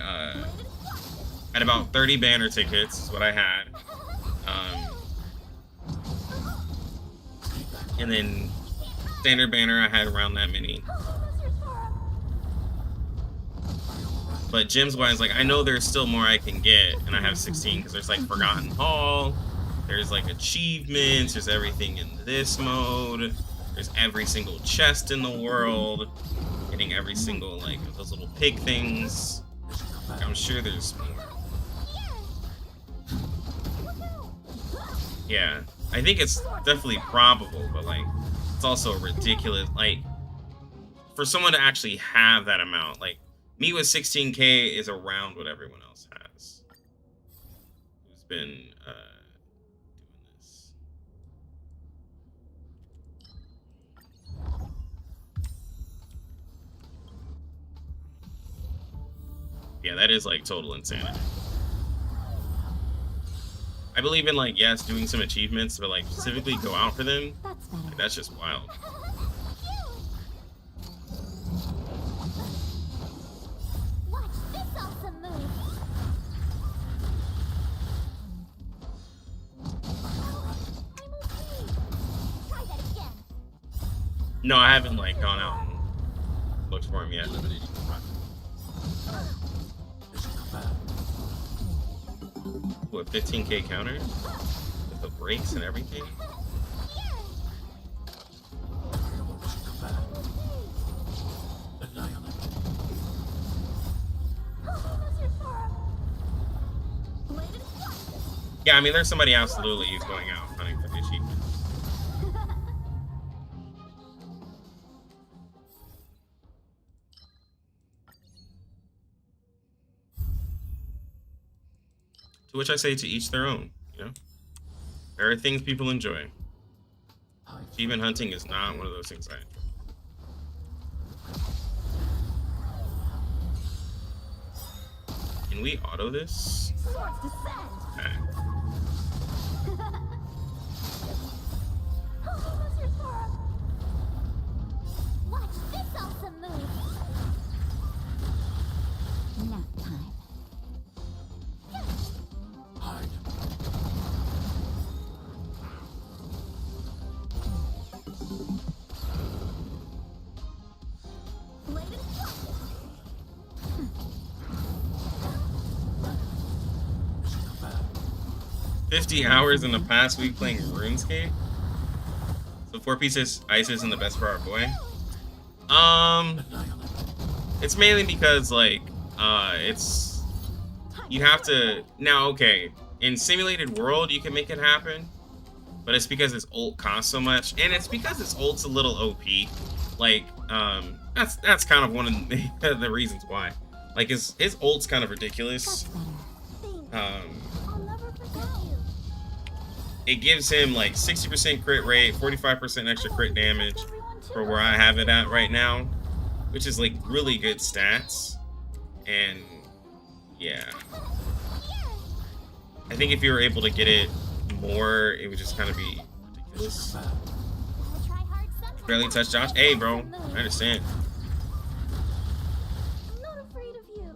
S1: about 30 banner tickets is what I had. And then standard banner, I had around that many. But gems wise, like I know there's still more I can get, and I have 16 because there's like Forgotten Hall, there's like achievements, there's everything in this mode, there's every single chest in the world, getting every single like of those little pig things. Like, I'm sure there's more. Yeah, I think it's definitely probable, but like it's also ridiculous. Like for someone to actually have that amount, like me with 16k is around what everyone else has who's been doing this. Yeah, that is like total insanity. I believe in like, yes, doing some achievements, but like specifically go out for them.
S6: That's better.
S1: Like, that's just wild.
S2: Watch this awesome move. I'm okay. Try that again.
S1: No, I haven't like gone out and looked for him yet. What, 15k counter? With the brakes and everything? Yeah, I mean, there's somebody absolutely who's going out hunting for the achievement. To which I say, to each their own, you know? There are things people enjoy. Achievement hunting is not one of those things I enjoy. Can we auto this?
S3: Swords descend.
S1: Okay.
S2: Watch this awesome move.
S6: Nap time.
S2: Blade and strike.
S1: 50 hours in the past week playing RuneScape. So 4 pieces ice isn't the best for our boy. It's mainly because like it's you have to now. Okay, in simulated world you can make it happen, but it's because his ult costs so much, and it's because his ult's a little OP. Like, that's kind of one of the reasons why. Like, his ult's kind of ridiculous.
S2: I'll never forget you.
S1: It gives him like 60% crit rate, 45% extra crit damage for where I have it at right now, which is like really good stats. And yeah, I think if you were able to get it more, it would just kind of be ridiculous.
S2: Gotta try hard sometimes.
S1: Barely touch Josh. Hey, bro, I understand.
S2: I'm not afraid of you.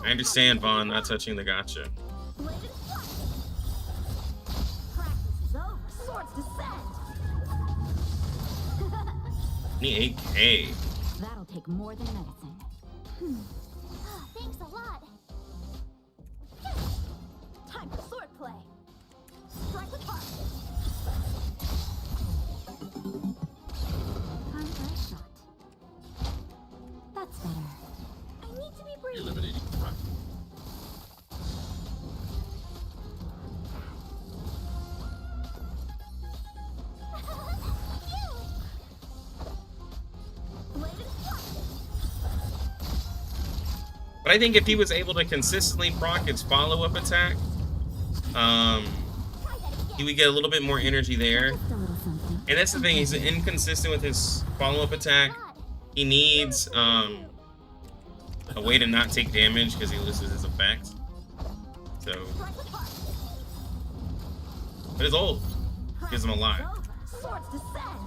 S1: I understand, Vaughn, not touching the gotcha.
S2: Blade and fly. Practice is over. Swords descend.
S1: Need 8K.
S6: That'll take more than medicine.
S2: Thanks a lot.
S3: Time for swordplay.
S2: Strike with heart.
S6: Time for a shot. That's better.
S2: I need to be brief.
S5: Eliminating threat.
S2: Blade and fly.
S1: But I think if he was able to consistently proc his follow-up attack,
S2: Try that
S1: he
S2: again.
S1: would get a little bit more energy there.
S6: Just a little something.
S1: And that's the thing, he's inconsistent with his follow-up attack. He needs a way to not take damage because he loses his effect. So,
S2: Strike with heart.
S1: but his ult gives him a lot.
S2: Swords descend.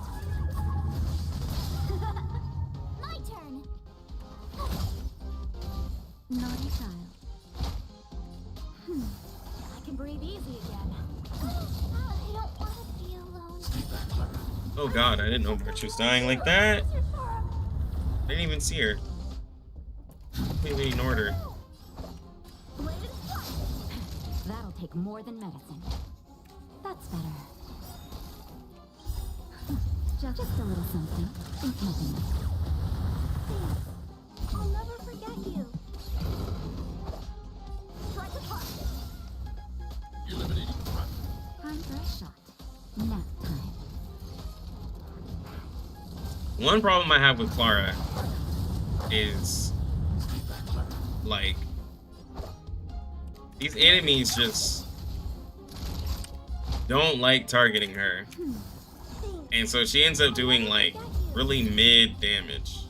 S2: My turn.
S6: Naughty child.
S2: I can breathe easy again. I don't want to be alone.
S1: Oh god, I didn't know March was dying like that. I didn't even see her. Completely ignored her.
S2: Blade and fly.
S6: That'll take more than medicine. That's better. Just a little something. Think nothing.
S2: I'll never forget you. Strike with heart.
S5: Eliminating threat.
S6: Time for a shot. Nap time.
S1: One problem I have with Clara is, like, these enemies just don't like targeting her. And so she ends up doing, like, really mid damage.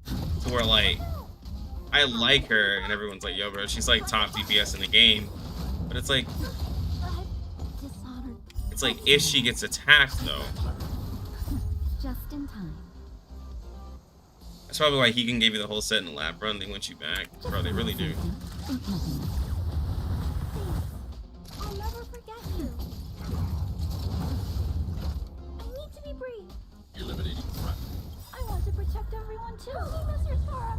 S1: To where, like, I like her, and everyone's like, yo, bro, she's, like, top DPS in the game. But it's like,
S2: Dishonored.
S1: it's like, if she gets attacked, though.
S6: Just in time.
S1: That's probably why he can give you the whole set in the lab run. They want you back. Bro, they really do.
S6: Think nothing.
S2: I'll never forget you. I need to be brief.
S5: Eliminating threat.
S2: I want to protect everyone too. Mr. Sora.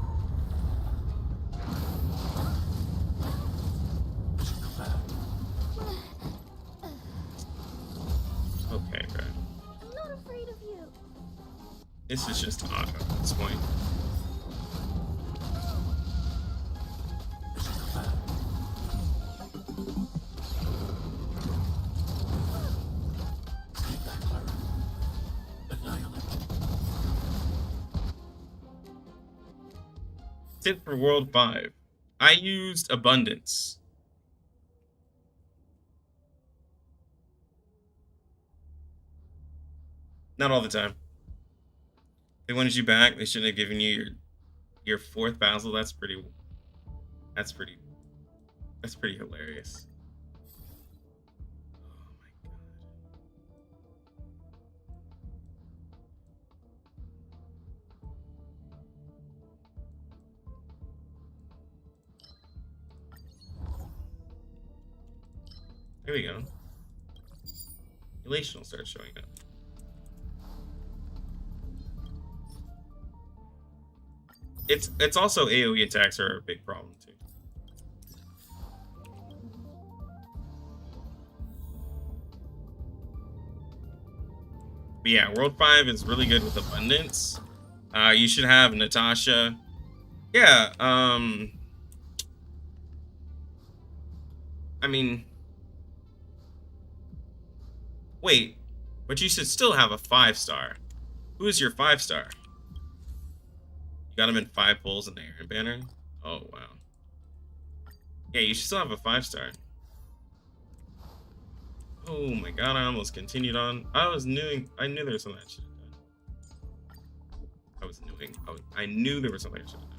S1: Okay, bro.
S2: I'm not afraid of you.
S1: This is just auto at this point. Tip for World 5. I used Abundance. Not all the time. They wanted you back. They shouldn't have given you your fourth Basil. That's pretty hilarious. Oh my god. There we go. Elation will start showing up. It's also AoE attacks are a big problem too. But yeah, World 5 is really good with Abundance. You should have Natasha. Yeah, I mean, Wait, but you should still have a 5-star. Who is your 5-star? You got him in 5 pulls in the Iron Banner? Oh, wow. Yeah, you should still have a 5-star. Oh my god, I almost continued on. I knew there was something I should have done. I knew there was something I should have done.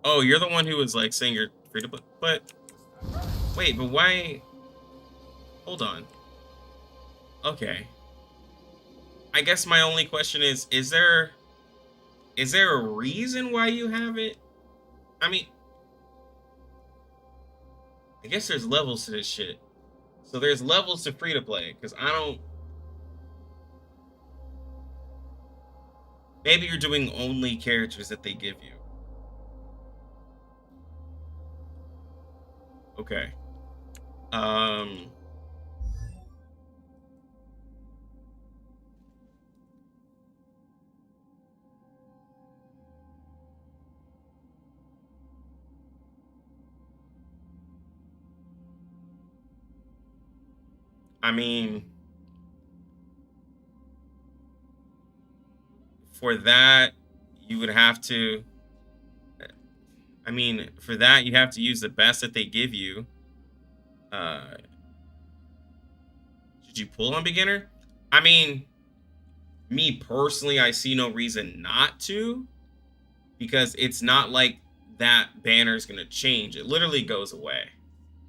S1: Oh, you're the one who was like saying you're free to play, but wait, but why? Hold on. Okay. I guess my only question is there a reason why you have it? I mean, I guess there's levels to this shit. So there's levels to free to play, because I don't. Maybe you're doing only characters that they give you. Okay. I mean, for that, you would have to. I mean, for that, you have to use the best that they give you. Should you pull on beginner? I mean, me personally, I see no reason not to, because it's not like that banner is gonna change. It literally goes away.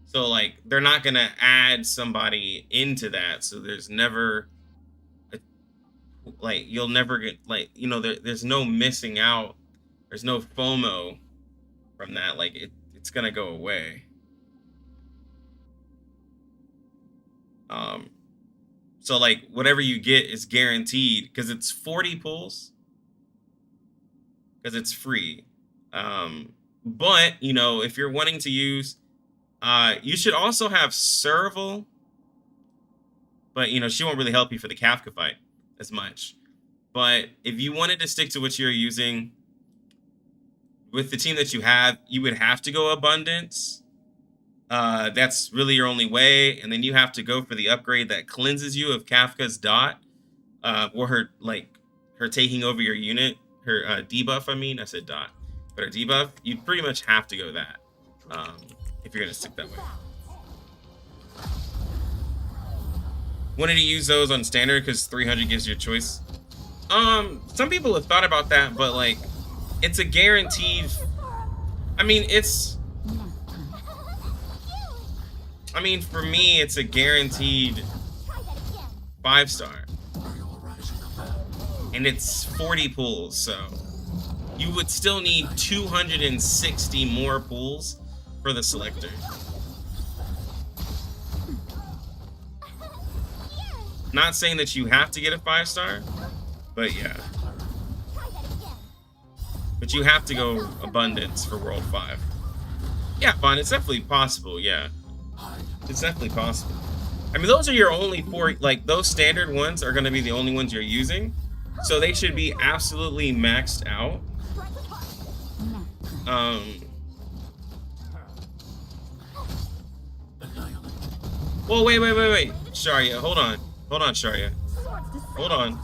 S1: So like, they're not gonna add somebody into that. So there's never, like, you'll never get, like, you know, there's no missing out. There's no FOMO from that. Like, it's gonna go away. So like, whatever you get is guaranteed, because it's 40 pulls, because it's free. But you know, if you're wanting to use, you should also have Serval, but you know, she won't really help you for the Kafka fight as much. But if you wanted to stick to what you're using with the team that you have, you would have to go Abundance. That's really your only way, and then you have to go for the upgrade that cleanses you of Kafka's dot, or her taking over your unit, her debuff. I mean, I said dot, but her debuff. You pretty much have to go that if you're gonna stick that way. Wanted to use those on standard because 300 gives you a choice. Some people have thought about that, but like, it's a guaranteed. I mean, I mean, for me, it's a guaranteed 5-star. And it's 40 pulls, so you would still need 260 more pulls for the selector. Not saying that you have to get a 5-star, but yeah. But you have to go Abundance for World 5. Yeah, fine, it's definitely possible, yeah. It's definitely possible. I mean, those are your only 4, like, those standard ones are going to be the only ones you're using. So they should be absolutely maxed out. Well, wait. Sharia, hold on. Hold on, Sharia. Hold on.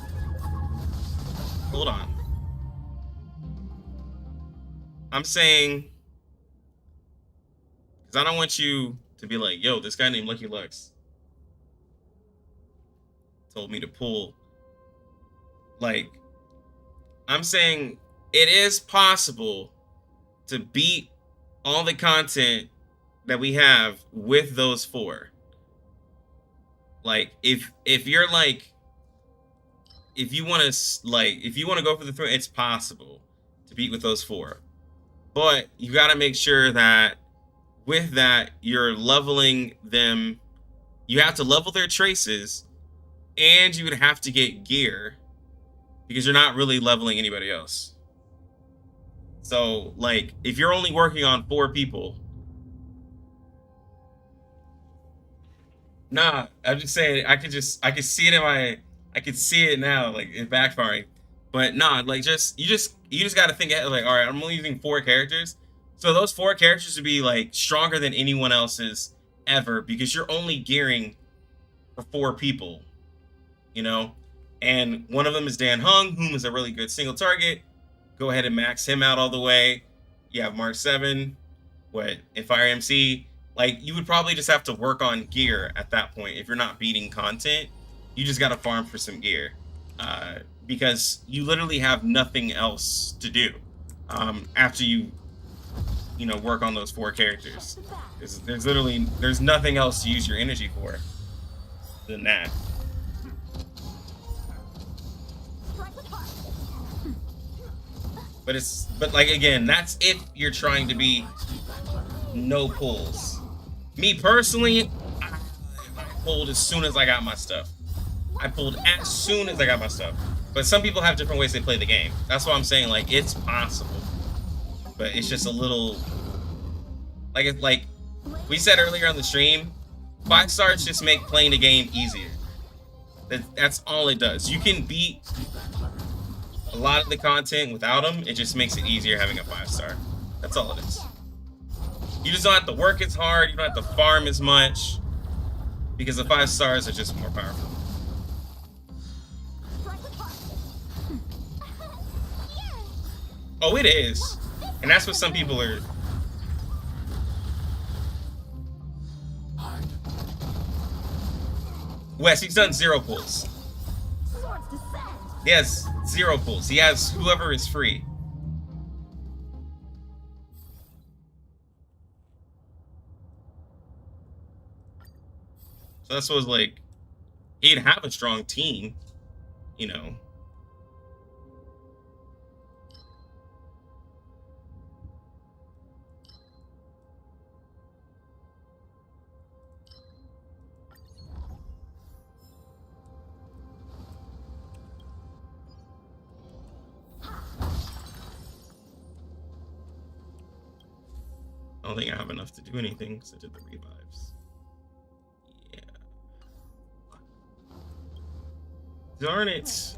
S1: I'm saying, because I don't want you to be like, yo, this guy named Lucky Lux told me to pull. Like, I'm saying it is possible to beat all the content that we have with those 4. Like, if you're like, if you want to go for the 3, it's possible to beat with those 4. But you got to make sure that with that, you're leveling them. You have to level their traces, and you would have to get gear, because you're not really leveling anybody else. So, like, if you're only working on 4 people, nah, I'm just saying, I could see it now, like, it backfiring. But nah, like, you just got to think ahead, like, all right, I'm only using 4 characters. So those 4 characters would be like stronger than anyone else's ever because you're only gearing for 4 people, you know? And one of them is Dan Hung, whom is a really good single target. Go ahead and max him out all the way. You have Mark 7, in Fire MC. Like, you would probably just have to work on gear at that point. If you're not beating content, you just gotta farm for some gear. Because you literally have nothing else to do after you work on those 4 characters. There's nothing else to use your energy for than that. But like, again, that's if you're trying to be no pulls. Me personally, I pulled as soon as I got my stuff. I pulled as soon as I got my stuff. But some people have different ways they play the game. That's why I'm saying, like, it's possible. But it's just a little... Like we said earlier on the stream, 5 stars just make playing the game easier. That's all it does. You can beat a lot of the content without them. It just makes it easier having a 5-star. That's all it is. You just don't have to work as hard. You don't have to farm as much. Because the 5 stars are just more powerful. Oh, it is. And that's what some people are... Wes, he's done 0 pulls. He has 0 pulls. He has whoever is free. So that's what was like, he'd have a strong team, you know. I don't think I have enough to do anything because I did the revives. Yeah. Darn it.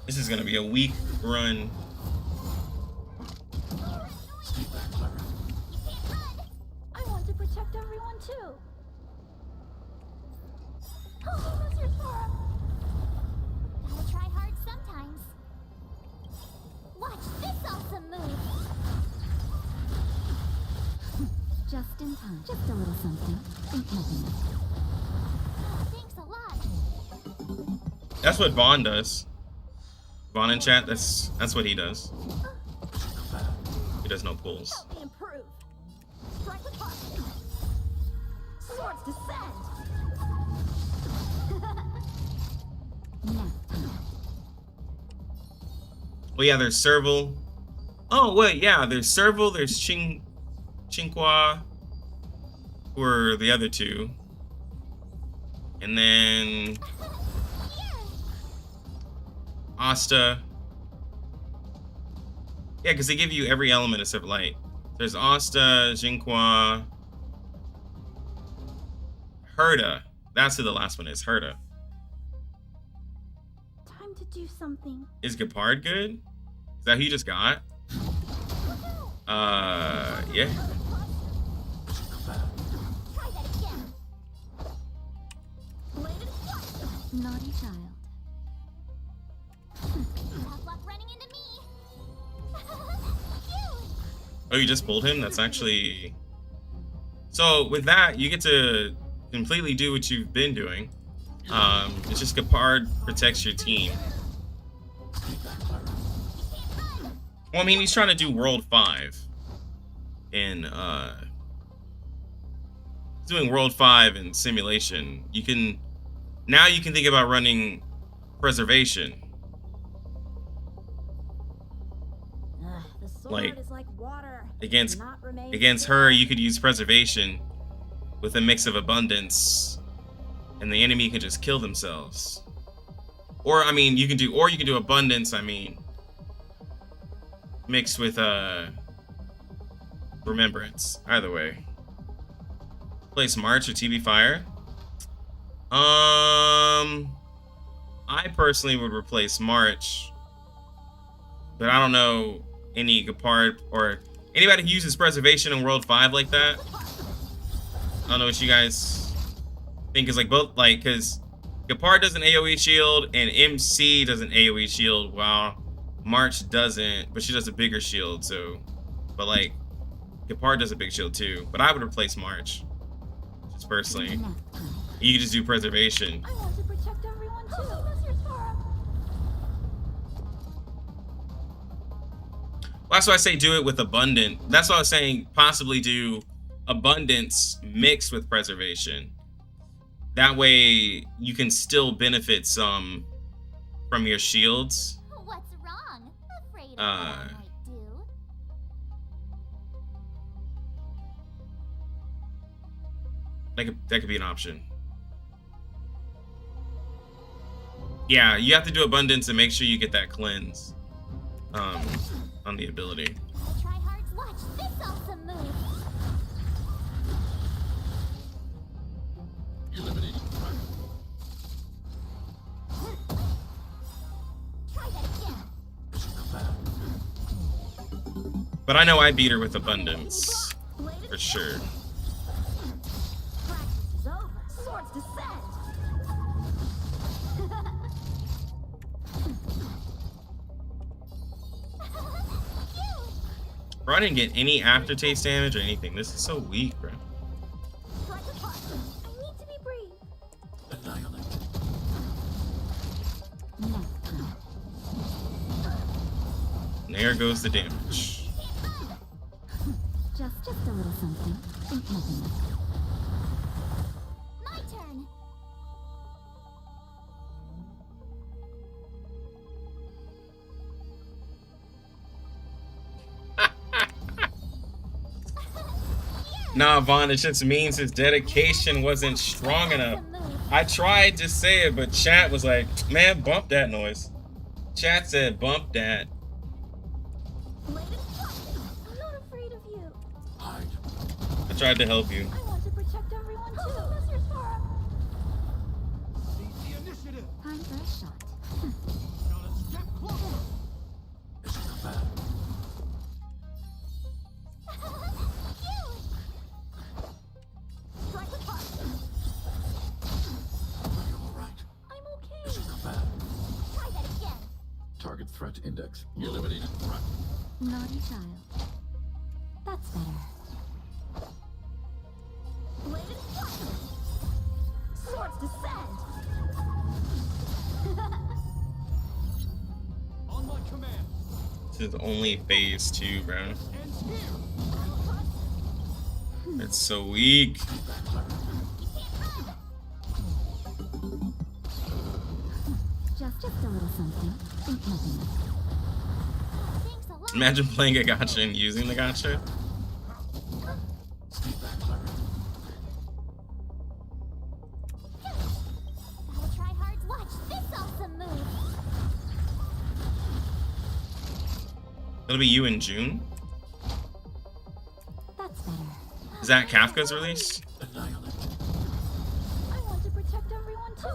S1: This is gonna be a weak run.
S2: I want to protect everyone too. Oh, that's your farm. Gotta try hard sometimes. Watch this awesome move.
S6: Just in time. Just a little something. Think nothing of it.
S2: Oh, thanks a lot.
S1: That's what Vaughn does. Vaughn in chat, that's what he does. He does no pulls.
S2: Help me improve. Strike with heart. Swords descend.
S6: Nap time.
S1: Well, yeah, there's Serval. Oh, wait, yeah, there's Serval, there's Chinqua, who are the other 2. And then Asta. Yeah, because they give you every element except light. There's Asta, Jinqua, Herda. That's who the last one is, Herda.
S2: Time to do something.
S1: Is Gepard good? Is that who you just got? Yeah.
S2: Try that again. Bladed flush.
S6: Naughty child.
S2: Tough luck running into me. Phew.
S1: Oh, you just pulled him? That's actually... So, with that, you get to completely do what you've been doing. It's just Gepard protects your team. Well, I mean, he's trying to do World 5. And, doing World 5 in simulation. Now you can think about running Preservation.
S2: The sword
S1: Like,
S2: is like water.
S1: Against
S2: Not remain
S1: her,
S2: still.
S1: you could use Preservation with a mix of Abundance, and the enemy can just kill themselves. Or, I mean, you can do Abundance, I mean, mixed with Remembrance. Either way. Place March or TB Fire. I personally would replace March, but I don't know any Gepard or anybody who uses preservation in World 5 like that. I don't know what you guys think is like both, like, because Gepard does an AoE shield and MC does an AoE shield while March doesn't, but she does a bigger shield. So, but like Gepard does a big shield too. But I would replace March, just personally. You could just do preservation.
S3: I want to protect everyone too.
S1: Well, that's why I say do it with abundant. That's why I was saying possibly do abundance mixed with preservation. That way you can still benefit some from your shields.
S2: What's wrong? Afraid of what I might do?
S1: That could be an option. Yeah, you have to do abundance and make sure you get that cleanse on the ability.
S2: Gotta try hard. Watch this awesome move. Try that again.
S1: But I know I beat her with abundance for sure.
S3: Practice is over. Swords descend.
S1: Bro, I didn't get any aftertaste damage or anything. This is so weak, bro.
S3: Strike apart. I need to be brave.
S1: And there goes the damage.
S6: Just a little something. Ain't nothing.
S2: My turn.
S1: Nah, Vaughn, it just means his dedication wasn't strong enough. I tried to say it, but chat was like, man, bump that noise. Chat said, bump that.
S3: I'm not afraid of you.
S1: I tried to help you.
S3: I want to protect everyone too.
S5: Seize the initiative.
S6: Time for a shot.
S5: Not a step closer.
S3: Strike apart. I'm okay.
S2: Try that again.
S7: Target threat index eliminated.
S6: Naughty child. That's better.
S3: Bladed fire. Swords descend.
S5: On my command.
S1: This is only phase 2, bro.
S5: Ends here.
S1: It's so weak.
S6: Just a little something. Ain't nothing.
S2: Thanks a lot.
S1: Imagine playing a gacha and using the gacha.
S2: Gotta try hard. Watch this awesome move.
S1: It'll be you in June.
S6: That's better.
S1: Is that Kafka's release?
S3: I want to protect everyone too.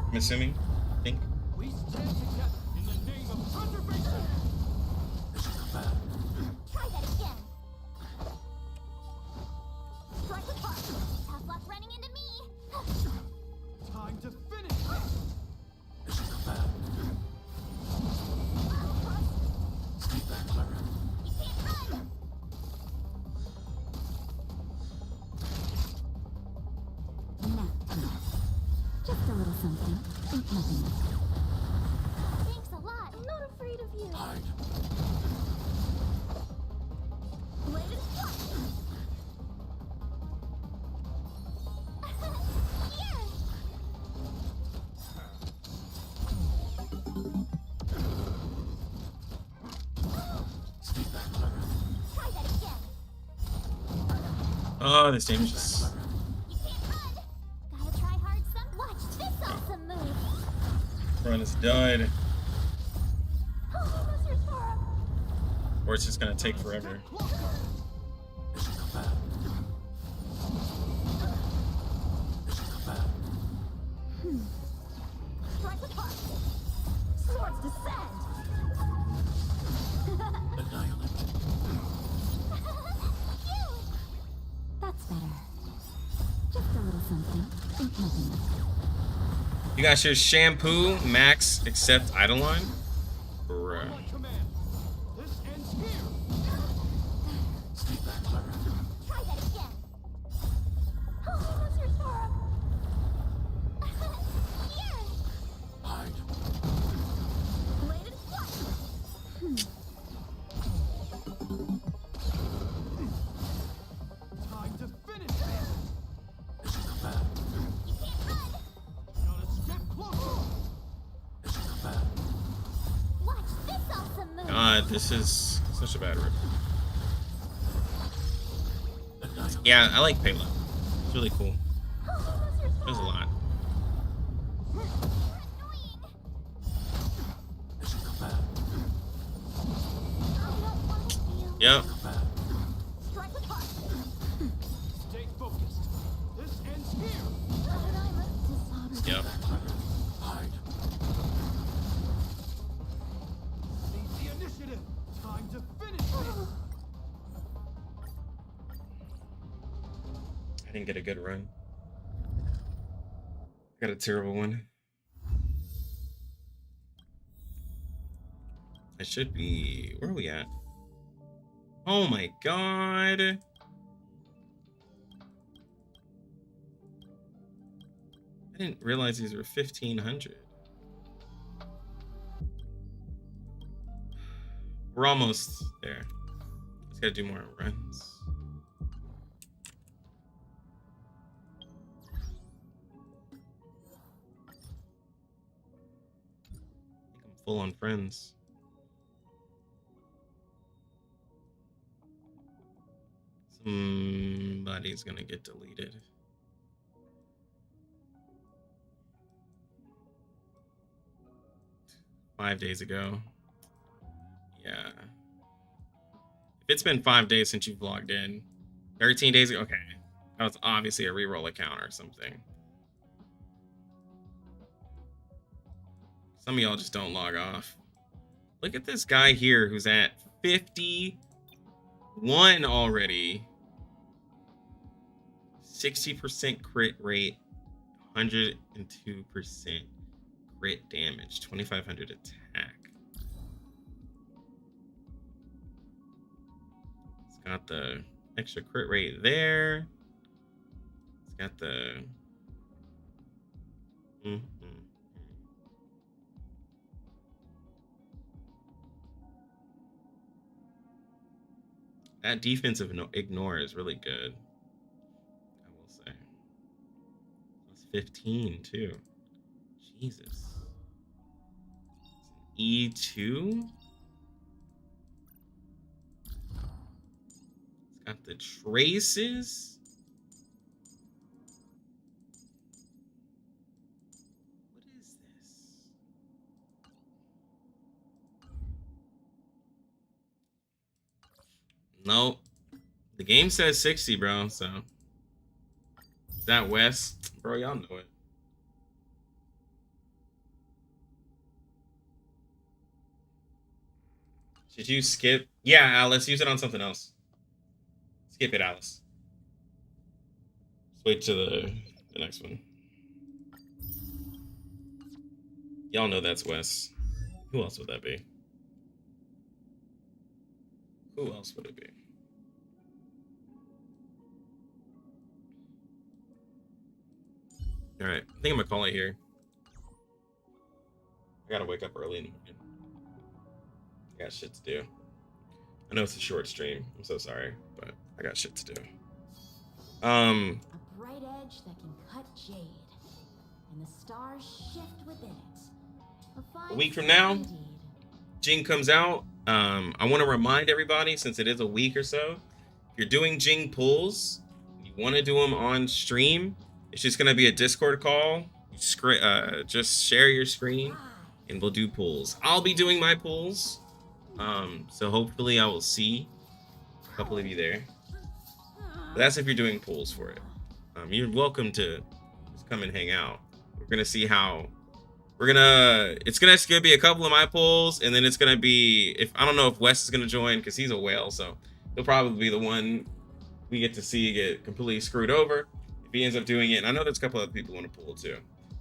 S1: I'm assuming. I think.
S5: We stand together in the name of preservation.
S2: Try that again.
S3: Strike apart.
S2: Tough luck running into me.
S5: Time to finish this.
S2: You can't run.
S6: Nap time. Just a little something. Ain't nothing.
S2: Thanks a lot.
S3: I'm not afraid of you.
S2: Bladed fire. Here. Try that again.
S1: Oh, this damage is.
S2: You can't run. Gotta try hard some. Watch this awesome move.
S1: Run is done.
S3: Oh,
S1: Or it's just gonna take forever.
S3: Strike Strike apart. Swords descend.
S7: Annihilate.
S2: Cute!
S6: That's better. Just a little something. Think nothing of it.
S1: You got your shampoo, Max, except Eidolon? Bruh.
S5: My command. This ends here.
S7: Stay back, Clara.
S2: Try that again. Oh, those are Sora. Here!
S7: Hide.
S3: Bladed flush.
S5: Time to finish this.
S7: Mission command.
S2: You can't run!
S5: Gotta step closer.
S7: Mission command.
S2: Watch this awesome move!
S1: God, this is such a bad rip.
S7: Annihilate.
S1: Yeah, I like Payload. It's really cool.
S2: Oh, those are
S1: There's a
S2: Sora.
S1: lot.
S2: You're annoying!
S7: Mission command.
S2: I don't want to feel...
S1: Yep.
S7: Command.
S3: Strike apart.
S5: Stay focused. This ends here.
S6: But I'm dishonored.
S1: Yep.
S7: Clara. Hide.
S5: Seize the initiative. Time to finish this.
S1: I didn't get a good run. I got a terrible one. I should be... Where are we at? Oh my god. I didn't realize these were 1,500. We're almost there. Just gotta do more runs. I think I'm full on friends. Somebody's gonna get deleted. Five days ago. Yeah. If it's been 5 days since you've logged in, 13 days ago, okay. That was obviously a reroll account or something. Some of y'all just don't log off. Look at this guy here who's at 51 already. 60% crit rate, 102% crit damage, 2,500 attack. It's got the extra crit rate there. It's got the... That defensive ignore is really good, I will say. Plus 15 too. Jesus. It's an E2. It's got the traces. What is this? Nope. The game says 60, bro, so. Is that West? Bro, y'all know it. Should you skip? Yeah, Alice, use it on something else. Skip it, Alice. Let's wait to the next one. Y'all know that's Wes. Who else would that be? Who else would it be? All right, I think I'm gonna call it here. I gotta wake up early in the morning. I got shit to do. I know it's a short stream. I'm so sorry, but I got shit to do.
S6: A bright edge that can cut jade, and the stars shift within it.
S1: A week from now, Jing comes out. I want to remind everybody, since it is a week or so, if you're doing Jing pulls, you want to do them on stream. It's just gonna be a Discord call. Just share your screen, and we'll do pulls. I'll be doing my pulls. So hopefully I will see a couple of you there. But that's if you're doing pulls for it. You're welcome to just come and hang out. We're gonna see how it's gonna be a couple of my polls, and then it's gonna be, if I don't know if Wes is gonna join because he's a whale, so he'll probably be the one we get to see get completely screwed over if he ends up doing it. And I know there's a couple other people want to pull too.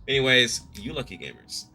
S1: Anyways, you lucky gamers.